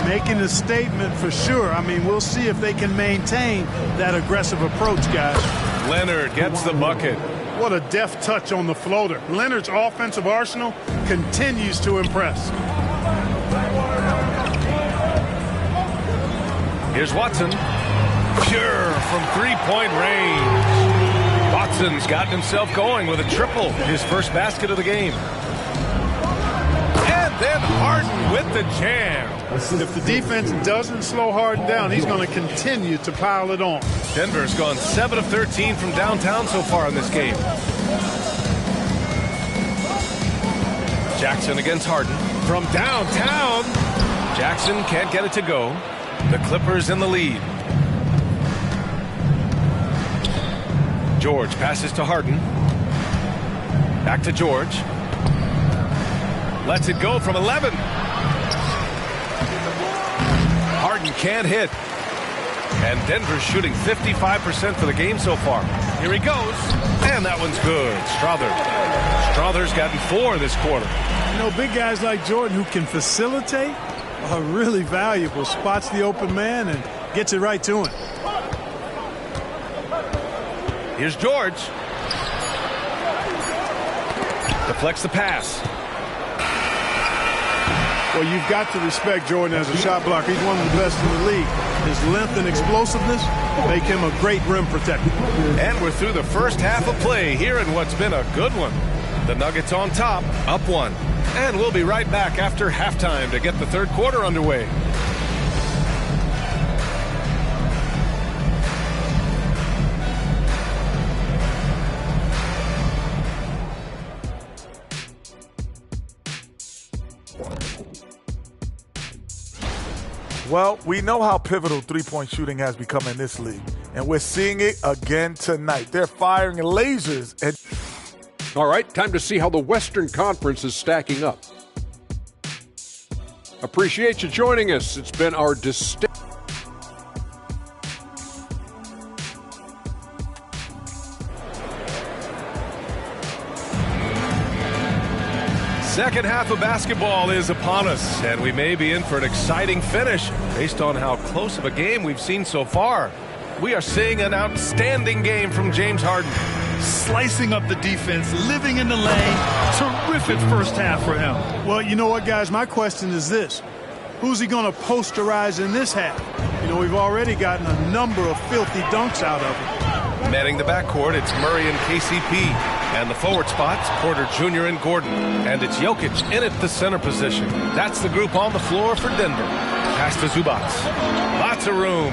Making a statement for sure. I mean, we'll see if they can maintain that aggressive approach, guys. Leonard gets the bucket. What a deft touch on the floater. Leonard's offensive arsenal continues to impress. Here's Watson. Pure from three-point range. Watson's gotten himself going with a triple, his first basket of the game. And then Harden with the jam. If the defense doesn't slow Harden down, he's going to continue to pile it on. Denver's gone 7 of 13 from downtown so far in this game. Jackson against Harden. From downtown. Jackson can't get it to go. The Clippers in the lead. George passes to Harden. Back to George. Lets it go from 11. Harden can't hit. And Denver's shooting 55% for the game so far. Here he goes. And that one's good. Strother's gotten 4 this quarter. You know, big guys like Jordan who can facilitate are really valuable. Spots the open man and gets it right to him. Here's George. Deflects the pass. Well, you've got to respect Jordan as a shot blocker. He's one of the best in the league. His length and explosiveness make him a great rim protector. And we're through the first half of play here in what's been a good one. The Nuggets on top, up 1. And we'll be right back after halftime to get the third quarter underway. Well, we know how pivotal three-point shooting has become in this league, and we're seeing it again tonight. They're firing lasers. And all right, time to see how the Western Conference is stacking up. Appreciate you joining us. It's been our distinct. Second half of basketball is upon us, and we may be in for an exciting finish based on how close of a game we've seen so far. We are seeing an outstanding game from James Harden. Slicing up the defense, living in the lane. Terrific first half for him. Well, you know what, guys? My question is this. Who's he going to posterize in this half? You know, we've already gotten a number of filthy dunks out of him. Manning the backcourt, it's Murray and KCP. And the forward spots, Porter Jr. and Gordon. And it's Jokic in at the center position. That's the group on the floor for Denver. Pass to Zubac. Lots of room.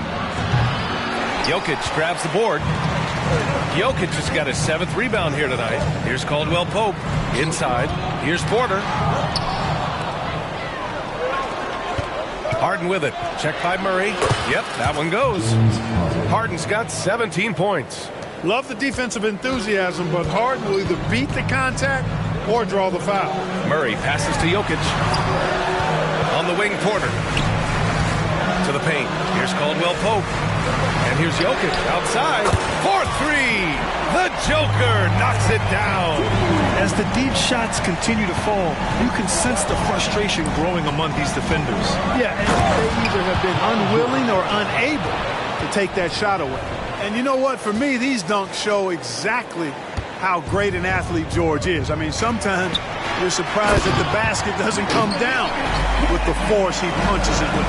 Jokic grabs the board. Jokic has got his 7th rebound here tonight. Here's Caldwell Pope. Inside. Here's Porter. Harden with it. Checked by Murray. Yep, that one goes. Harden's got 17 points. Love the defensive enthusiasm, but Harden will either beat the contact or draw the foul. Murray passes to Jokic. On the wing, Porter. To the paint. Here's Caldwell Pope. And here's Jokic outside. 4-3. The Joker knocks it down. As the deep shots continue to fall, you can sense the frustration growing among these defenders. Yeah, and they either have been unwilling or unable to take that shot away. And you know what? For me, these dunks show exactly how great an athlete George is. I mean, sometimes You're surprised that the basket doesn't come down with the force he punches it with.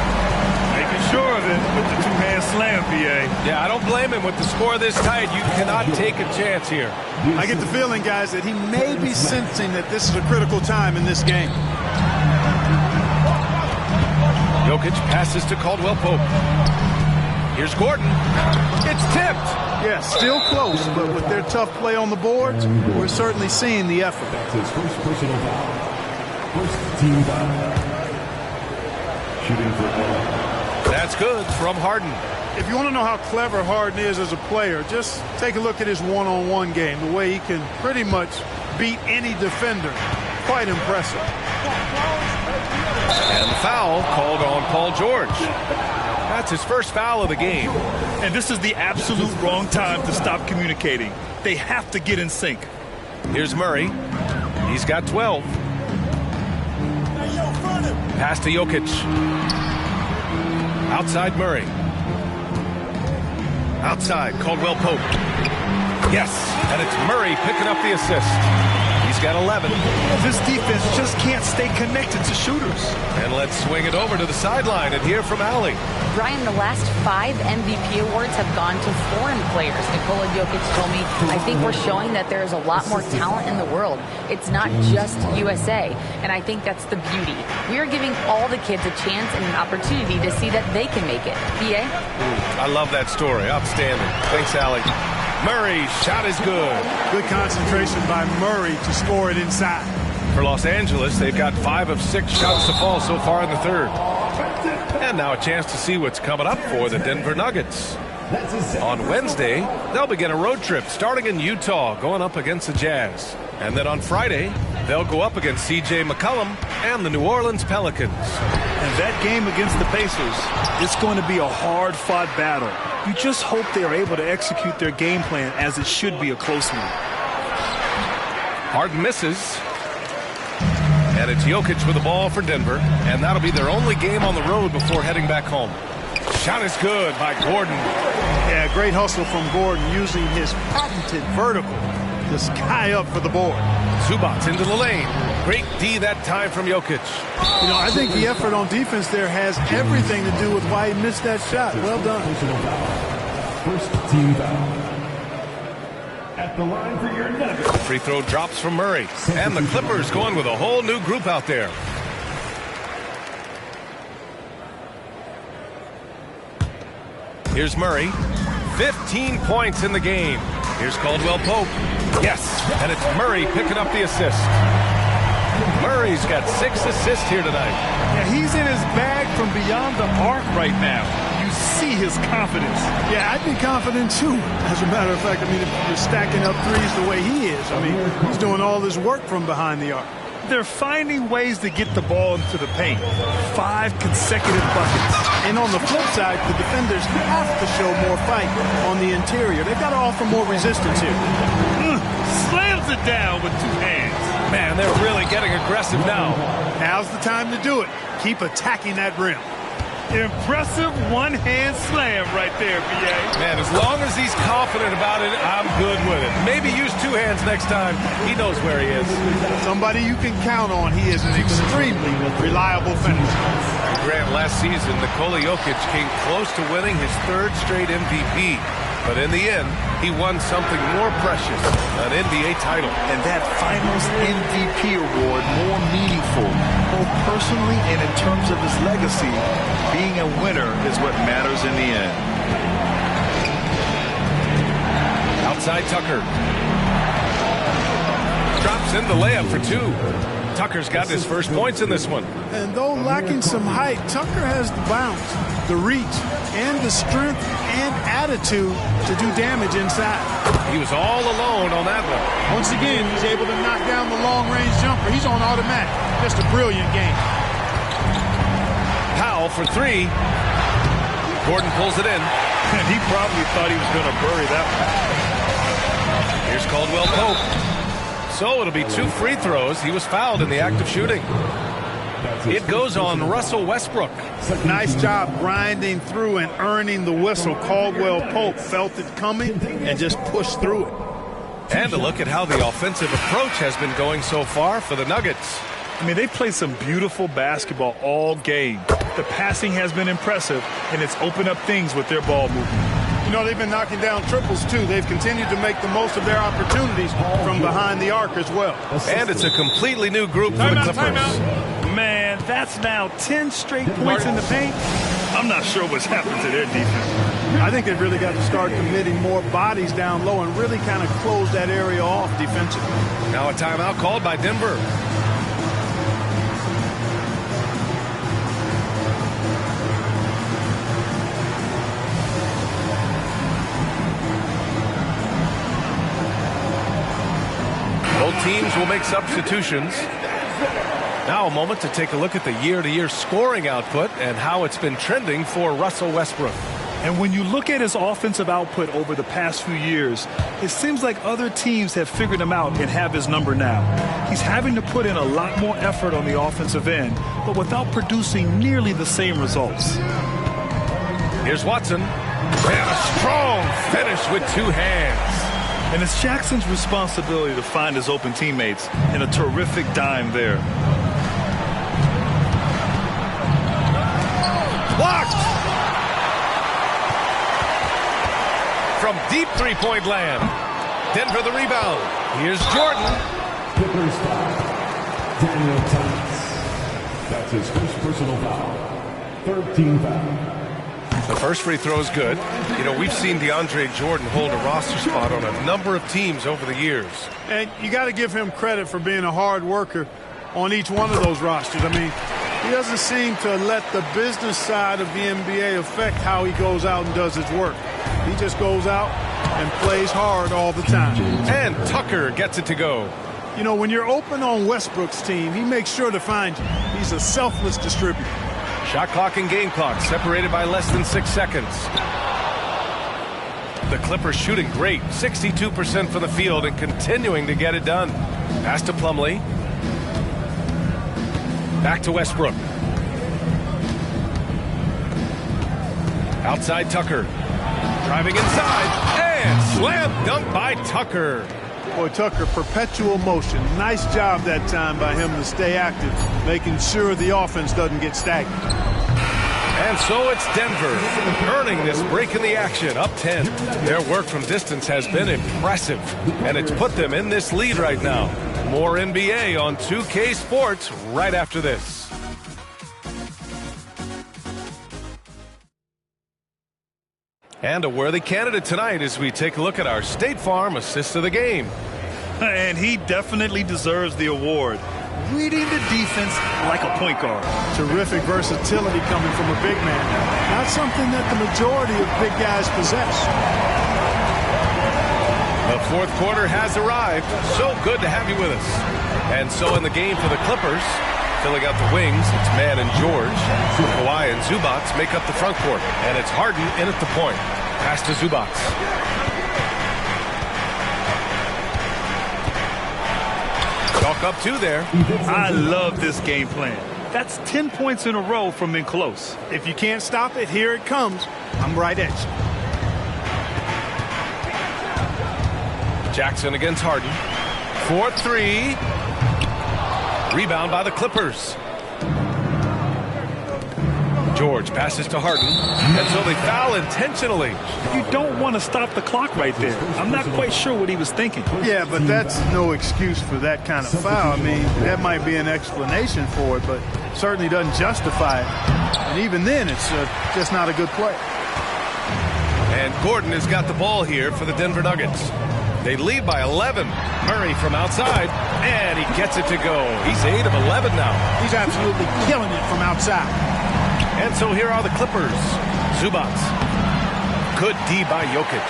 Making sure of it with the two-hand slam, BA. Yeah, I don't blame him. With the score this tight, you cannot take a chance here. I get the feeling, guys, that he may be sensing that this is a critical time in this game. Jokic passes to Caldwell Pope. Here's Gordon. It's tipped. Yeah, still close, but with their tough play on the boards, we're certainly seeing the effort. That's his first personal foul. First team foul. Shooting for one. That's good from Harden. If you want to know how clever Harden is as a player, just take a look at his one-on-one game, the way he can pretty much beat any defender. Quite impressive. And the foul called on Paul George. That's his first foul of the game. And this is the absolute wrong time to stop communicating. They have to get in sync. Here's Murray. He's got 12. Pass to Jokic. Outside Murray. Outside Caldwell Pope. Yes, and it's Murray picking up the assist. He's got 11. This defense just can't stay connected to shooters. And let's swing it over to the sideline and hear from Allie. Brian, the last 5 MVP awards have gone to foreign players. Nikola Jokic told me, I think we're showing that there is a lot more talent in the world. It's not just USA. And I think that's the beauty. We are giving all the kids a chance and an opportunity to see that they can make it. BA? I love that story. Outstanding. Thanks, Allie. Murray, shot is good. Good concentration by Murray to score it inside. For Los Angeles, they've got 5 of 6 shots to fall so far in the third. And now a chance to see what's coming up for the Denver Nuggets. On Wednesday, they'll begin a road trip starting in Utah, going up against the Jazz. And then on Friday, they'll go up against C.J. McCollum and the New Orleans Pelicans. And that game against the Pacers, it's going to be a hard-fought battle. You just hope they are able to execute their game plan as it should be a close one. Harden misses. And it's Jokic with the ball for Denver. And that'll be their only game on the road before heading back home. Shot is good by Gordon. Yeah, great hustle from Gordon using his patented vertical to sky up for the board. Zubac into the lane. Great D that time from Jokic. You know, I think the effort on defense there has everything to do with why he missed that shot. Well done. First team foul. At the line for your Nuggets. Free throw drops from Murray. And the Clippers going with a whole new group out there. Here's Murray. 15 points in the game. Here's Caldwell Pope. Yes, and it's Murray picking up the assist. Murray's got 6 assists here tonight. Yeah, he's in his bag from beyond the arc right now. You see his confidence. Yeah, I'd be confident too. As a matter of fact, I mean, if you're stacking up threes the way he is, I mean, he's doing all this work from behind the arc. They're finding ways to get the ball into the paint. 5 consecutive buckets. And on the flip side, the defenders have to show more fight on the interior. They've got to offer more resistance here. Slams it down with 2 hands. Man, they're really getting aggressive now. Now's the time to do it. Keep attacking that rim. Impressive one-hand slam right there, B.A. Man, as long as he's confident about it, I'm good with it. Maybe use 2 hands next time. He knows where he is. Somebody you can count on. He is an extremely reliable finisher. Grant, last season, Nikola Jokic came close to winning his 3rd straight MVP. But in the end, he won something more precious, an NBA title. And that Finals MVP award more meaningful, both personally and in terms of his legacy. Being a winner is what matters in the end. Outside Tucker. Drops in the layup for 2. Tucker's got his first points in this one. And though lacking some height, Tucker has the bounce, the reach, and the strength and attitude to do damage inside. He was all alone on that one. Once again, he's able to knock down the long-range jumper. He's on automatic. Just a brilliant game. Powell for 3. Gordon pulls it in. And he probably thought he was going to bury that one. Here's Caldwell Pope. So it'll be 2 free throws. He was fouled in the act of shooting. It goes on Russell Westbrook. Nice job grinding through and earning the whistle. Caldwell Pope felt it coming and just pushed through it. And a look at how the offensive approach has been going so far for the Nuggets. I mean, they've played some beautiful basketball all game. The passing has been impressive, and it's opened up things with their ball movement. You know, they've been knocking down triples, too. They've continued to make the most of their opportunities from behind the arc as well. And it's a completely new group for the Clippers. Man, that's now 10 straight points in the paint. I'm not sure what's happened to their defense. I think they've really got to start committing more bodies down low and really kind of close that area off defensively. Now a timeout called by Denver. Both teams will make substitutions. Now a moment to take a look at the year-to-year scoring output and how it's been trending for Russell Westbrook. And when you look at his offensive output over the past few years, it seems like other teams have figured him out and have his number now. He's having to put in a lot more effort on the offensive end, but without producing nearly the same results. Here's Watson. And a strong finish with two hands. And it's Jackson's responsibility to find his open teammates, and a terrific dime there. Blocked! From deep three-point land. Denver the rebound. Here's Jordan. Clippers foul. Daniel Tice. That's his first personal foul. 13 foul. The first free throw is good. You know, we've seen DeAndre Jordan hold a roster spot on a number of teams over the years. And you got to give him credit for being a hard worker on each one of those rosters. I mean, he doesn't seem to let the business side of the NBA affect how he goes out and does his work. He just goes out and plays hard all the time. And Tucker gets it to go. You know, when you're open on Westbrook's team, he makes sure to find you. He's a selfless distributor. Shot clock and game clock separated by less than 6 seconds. The Clippers shooting great, 62% from the field and continuing to get it done. Pass to Plumlee. Back to Westbrook. Outside Tucker. Driving inside. And slam dunk by Tucker. Boy, Tucker, perpetual motion. Nice job that time by him to stay active, making sure the offense doesn't get stagnant. And so it's Denver earning this break in the action, up 10. Their work from distance has been impressive, and it's put them in this lead right now. More NBA on 2K Sports right after this. And a worthy candidate tonight as we take a look at our State Farm Assist of the Game. And he definitely deserves the award. Reading the defense like a point guard. Terrific versatility coming from a big man. Not something that the majority of big guys possess. The fourth quarter has arrived. So good to have you with us. And so in the game for the Clippers, filling out the wings, it's Mann and George. Kawhi and Zubac make up the front court. And it's Harden in at the point. Pass to Zubac. Chalk up two there. I love this game plan. That's 10 points in a row from in close. If you can't stop it, here it comes. I'm right at you. Jackson against Harden. 4-3. Rebound by the Clippers. George passes to Harden, and so they foul intentionally. You don't want to stop the clock right there. I'm not quite sure what he was thinking. Yeah, but that's no excuse for that kind of foul. I mean, that might be an explanation for it, but certainly doesn't justify it. And even then, it's just not a good play. And Gordon has got the ball here for the Denver Nuggets. They lead by 11. Murray from outside, and he gets it to go. He's 8 of 11 now. He's absolutely killing it from outside. And so here are the Clippers. Zubac. Good D by Jokic.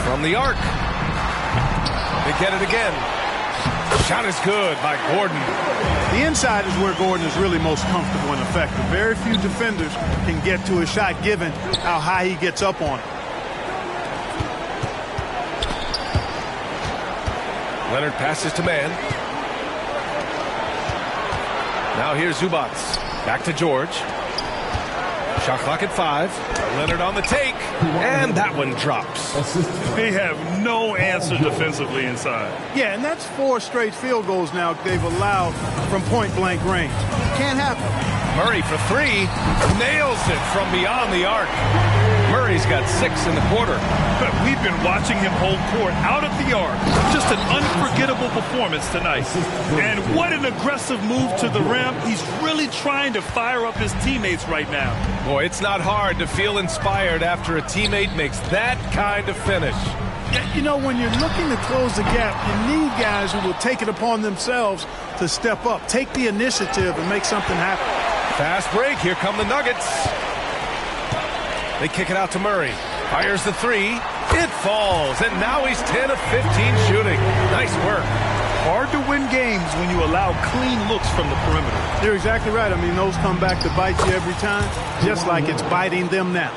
From the arc. They get it again. Shot is good by Gordon. The inside is where Gordon is really most comfortable and effective. Very few defenders can get to a shot given how high he gets up on it. Leonard passes to Mann. Now here's Zubac. Back to George. Shot clock at 5. Leonard on the take, and that one drops. They have no answer defensively inside. Yeah, and that's 4 straight field goals now they've allowed from point-blank range. Can't happen. Murray for 3. Nails it from beyond the arc. Murray's got 6 in the quarter. But we've been watching him hold court out at the arc. Just an unforgettable performance tonight. And what an aggressive move to the rim. He's really trying to fire up his teammates right now. Boy, it's not hard to feel inspired after a teammate makes that kind of finish. You know, when you're looking to close the gap, you need guys who will take it upon themselves to step up, take the initiative, and make something happen. Fast break. Here come the Nuggets. They kick it out to Murray. Fires the 3. It falls, and now he's 10 of 15 shooting. Nice work. Hard to win games when you allow clean looks from the perimeter. You're exactly right. I mean, those come back to bite you every time, just like it's biting them now.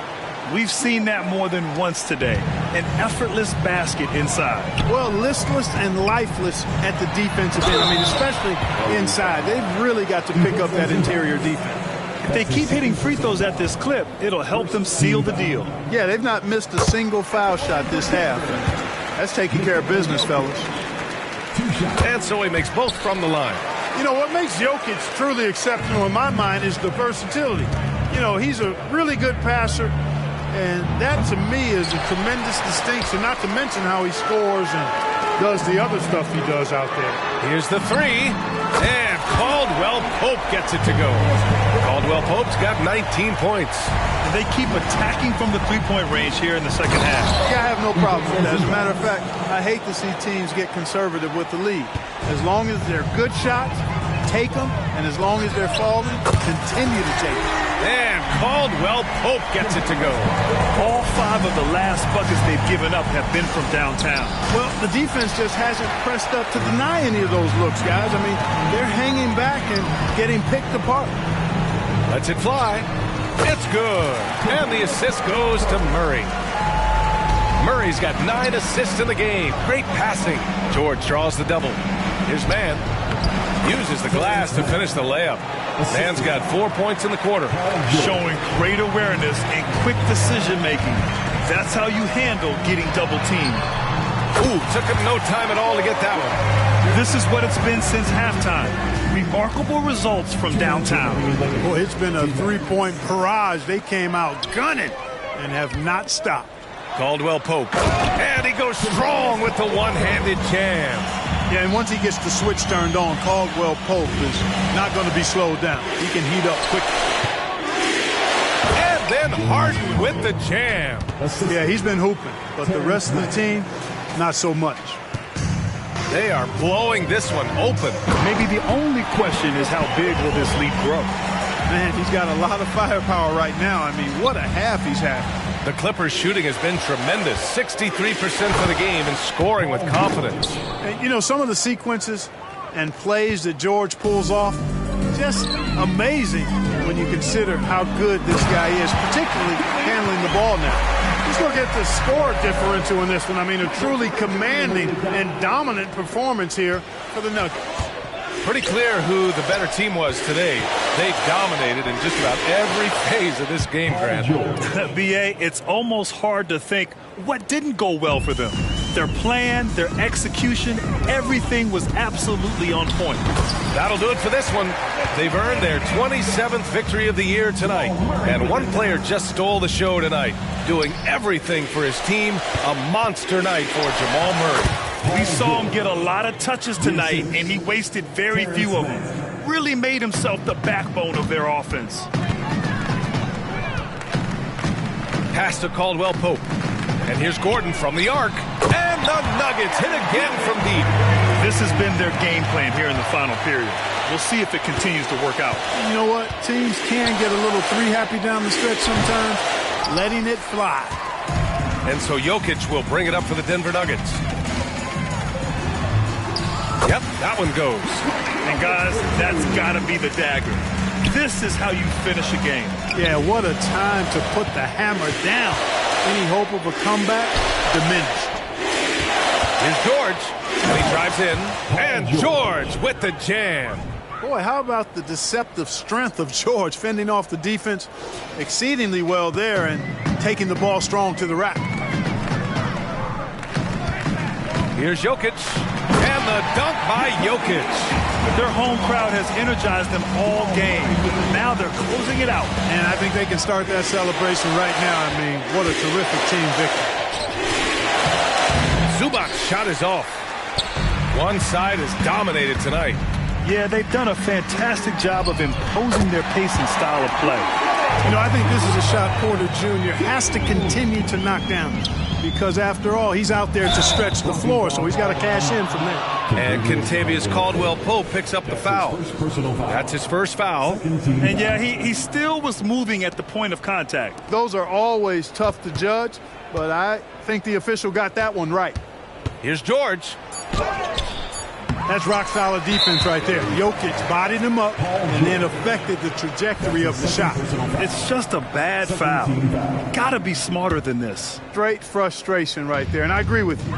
We've seen that more than once today. An effortless basket inside. Well, listless and lifeless at the defensive end. I mean, especially inside. They've really got to pick up that interior defense. If they keep hitting free throws at this clip, it'll help them seal the deal. Yeah, they've not missed a single foul shot this half. That's taking care of business, fellas. And so he makes both from the line. You know, what makes Jokic truly exceptional in my mind is the versatility. You know, he's a really good passer, and that to me is a tremendous distinction, not to mention how he scores and does the other stuff he does out there. Here's the 3, and Caldwell Pope gets it to go. Caldwell Pope's got 19 points. And they keep attacking from the three-point range here in the second half. Yeah, I have no problem with that. As a matter of fact, I hate to see teams get conservative with the lead. As long as they're good shots, take them, and as long as they're falling, continue to take them. And Caldwell Pope gets it to go. All 5 of the last buckets they've given up have been from downtown. Well, the defense just hasn't pressed up to deny any of those looks, guys. I mean, they're hanging back and getting picked apart. Lets it fly. It's good. And the assist goes to Murray. Murray's got 9 assists in the game. Great passing. George draws the double. His man uses the glass to finish the layup. Man's got 4 points in the quarter. Showing great awareness and quick decision-making. That's how you handle getting double-teamed. Ooh, took him no time at all to get that one. This is what it's been since halftime. Remarkable results from downtown. Boy, it's been a three-point barrage. They came out gunning and have not stopped. Caldwell Pope. And he goes strong with the one-handed jam. Yeah, and once he gets the switch turned on, Caldwell Pope is not going to be slowed down. He can heat up quickly. And then Harden with the jam. Yeah, he's been hooping, but the rest of the team, not so much. They are blowing this one open. Maybe the only question is how big will this lead grow? Man, he's got a lot of firepower right now. I mean, what a half he's had. The Clippers' shooting has been tremendous. 63% for the game and scoring with confidence. And, you know, some of the sequences and plays that George pulls off, just amazing when you consider how good this guy is, particularly handling the ball now. Let's go get the score differential in this one. I mean, a truly commanding and dominant performance here for the Nuggets. Pretty clear who the better team was today. They dominated in just about every phase of this game, Grant. B.A., it's almost hard to think what didn't go well for them. Their plan, their execution, everything was absolutely on point. That'll do it for this one. They've earned their 27th victory of the year tonight. And one player just stole the show tonight, doing everything for his team. A monster night for Jamal Murray. We saw him get a lot of touches tonight, and he wasted very few of them. Really made himself the backbone of their offense. Pass to Caldwell Pope. And here's Gordon from the arc. And the Nuggets hit again from deep. This has been their game plan here in the final period. We'll see if it continues to work out. You know what? Teams can get a little three-happy down the stretch sometimes, letting it fly. And so Jokic will bring it up for the Denver Nuggets. Yep, that one goes. And guys, that's got to be the dagger. This is how you finish a game. Yeah, what a time to put the hammer down. Any hope of a comeback diminished. Here's George, and he drives in. And George with the jam. Boy, how about the deceptive strength of George fending off the defense exceedingly well there and taking the ball strong to the rack. Here's Jokic, and the dunk by Jokic. Their home crowd has energized them all game. Now they're closing it out. And I think they can start that celebration right now. I mean, what a terrific team victory. Zubac's shot is off. One side is dominated tonight. Yeah, they've done a fantastic job of imposing their pace and style of play. You know, I think this is a shot Porter Jr. has to continue to knock down because, after all, he's out there to stretch the floor, so he's got to cash in from there. And Kentavious Caldwell-Pope picks up the foul. That's his first foul. And, yeah, he still was moving at the point of contact. Those are always tough to judge, but I think the official got that one right. Here's George. That's rock-solid defense right there. Jokic bodied him up and then affected the trajectory of the shot. It's just a bad foul. Gotta be smarter than this. Straight frustration right there, and I agree with you.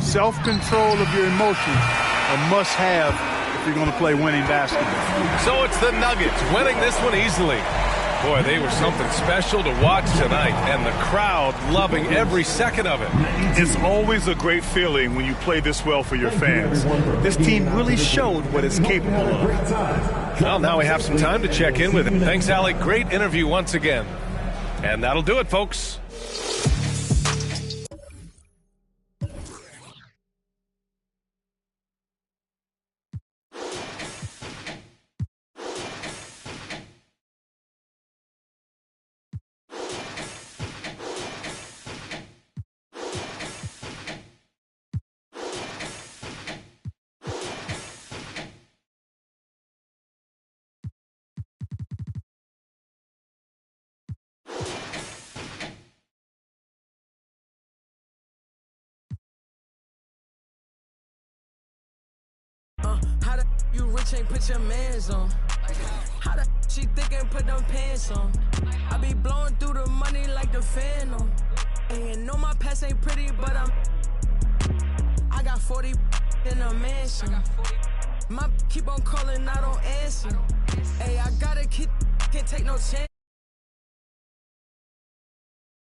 Self-control of your emotions, a must-have if you're going to play winning basketball. So it's the Nuggets winning this one easily. Boy, they were something special to watch tonight, and the crowd loving every second of it. It's always a great feeling when you play this well for your fans. This team really showed what it's capable of. Well, now we have some time to check in with him. Thanks, Alec. Great interview once again. And that'll do it, folks. How the you rich ain't put your mans on? How the she thick ain't put them pants on? I be blowing through the money like the Phantom. And no, my past ain't pretty, but I got 40 in a mansion. My keep on calling, I don't answer. Hey, I gotta keep, can't take no chance.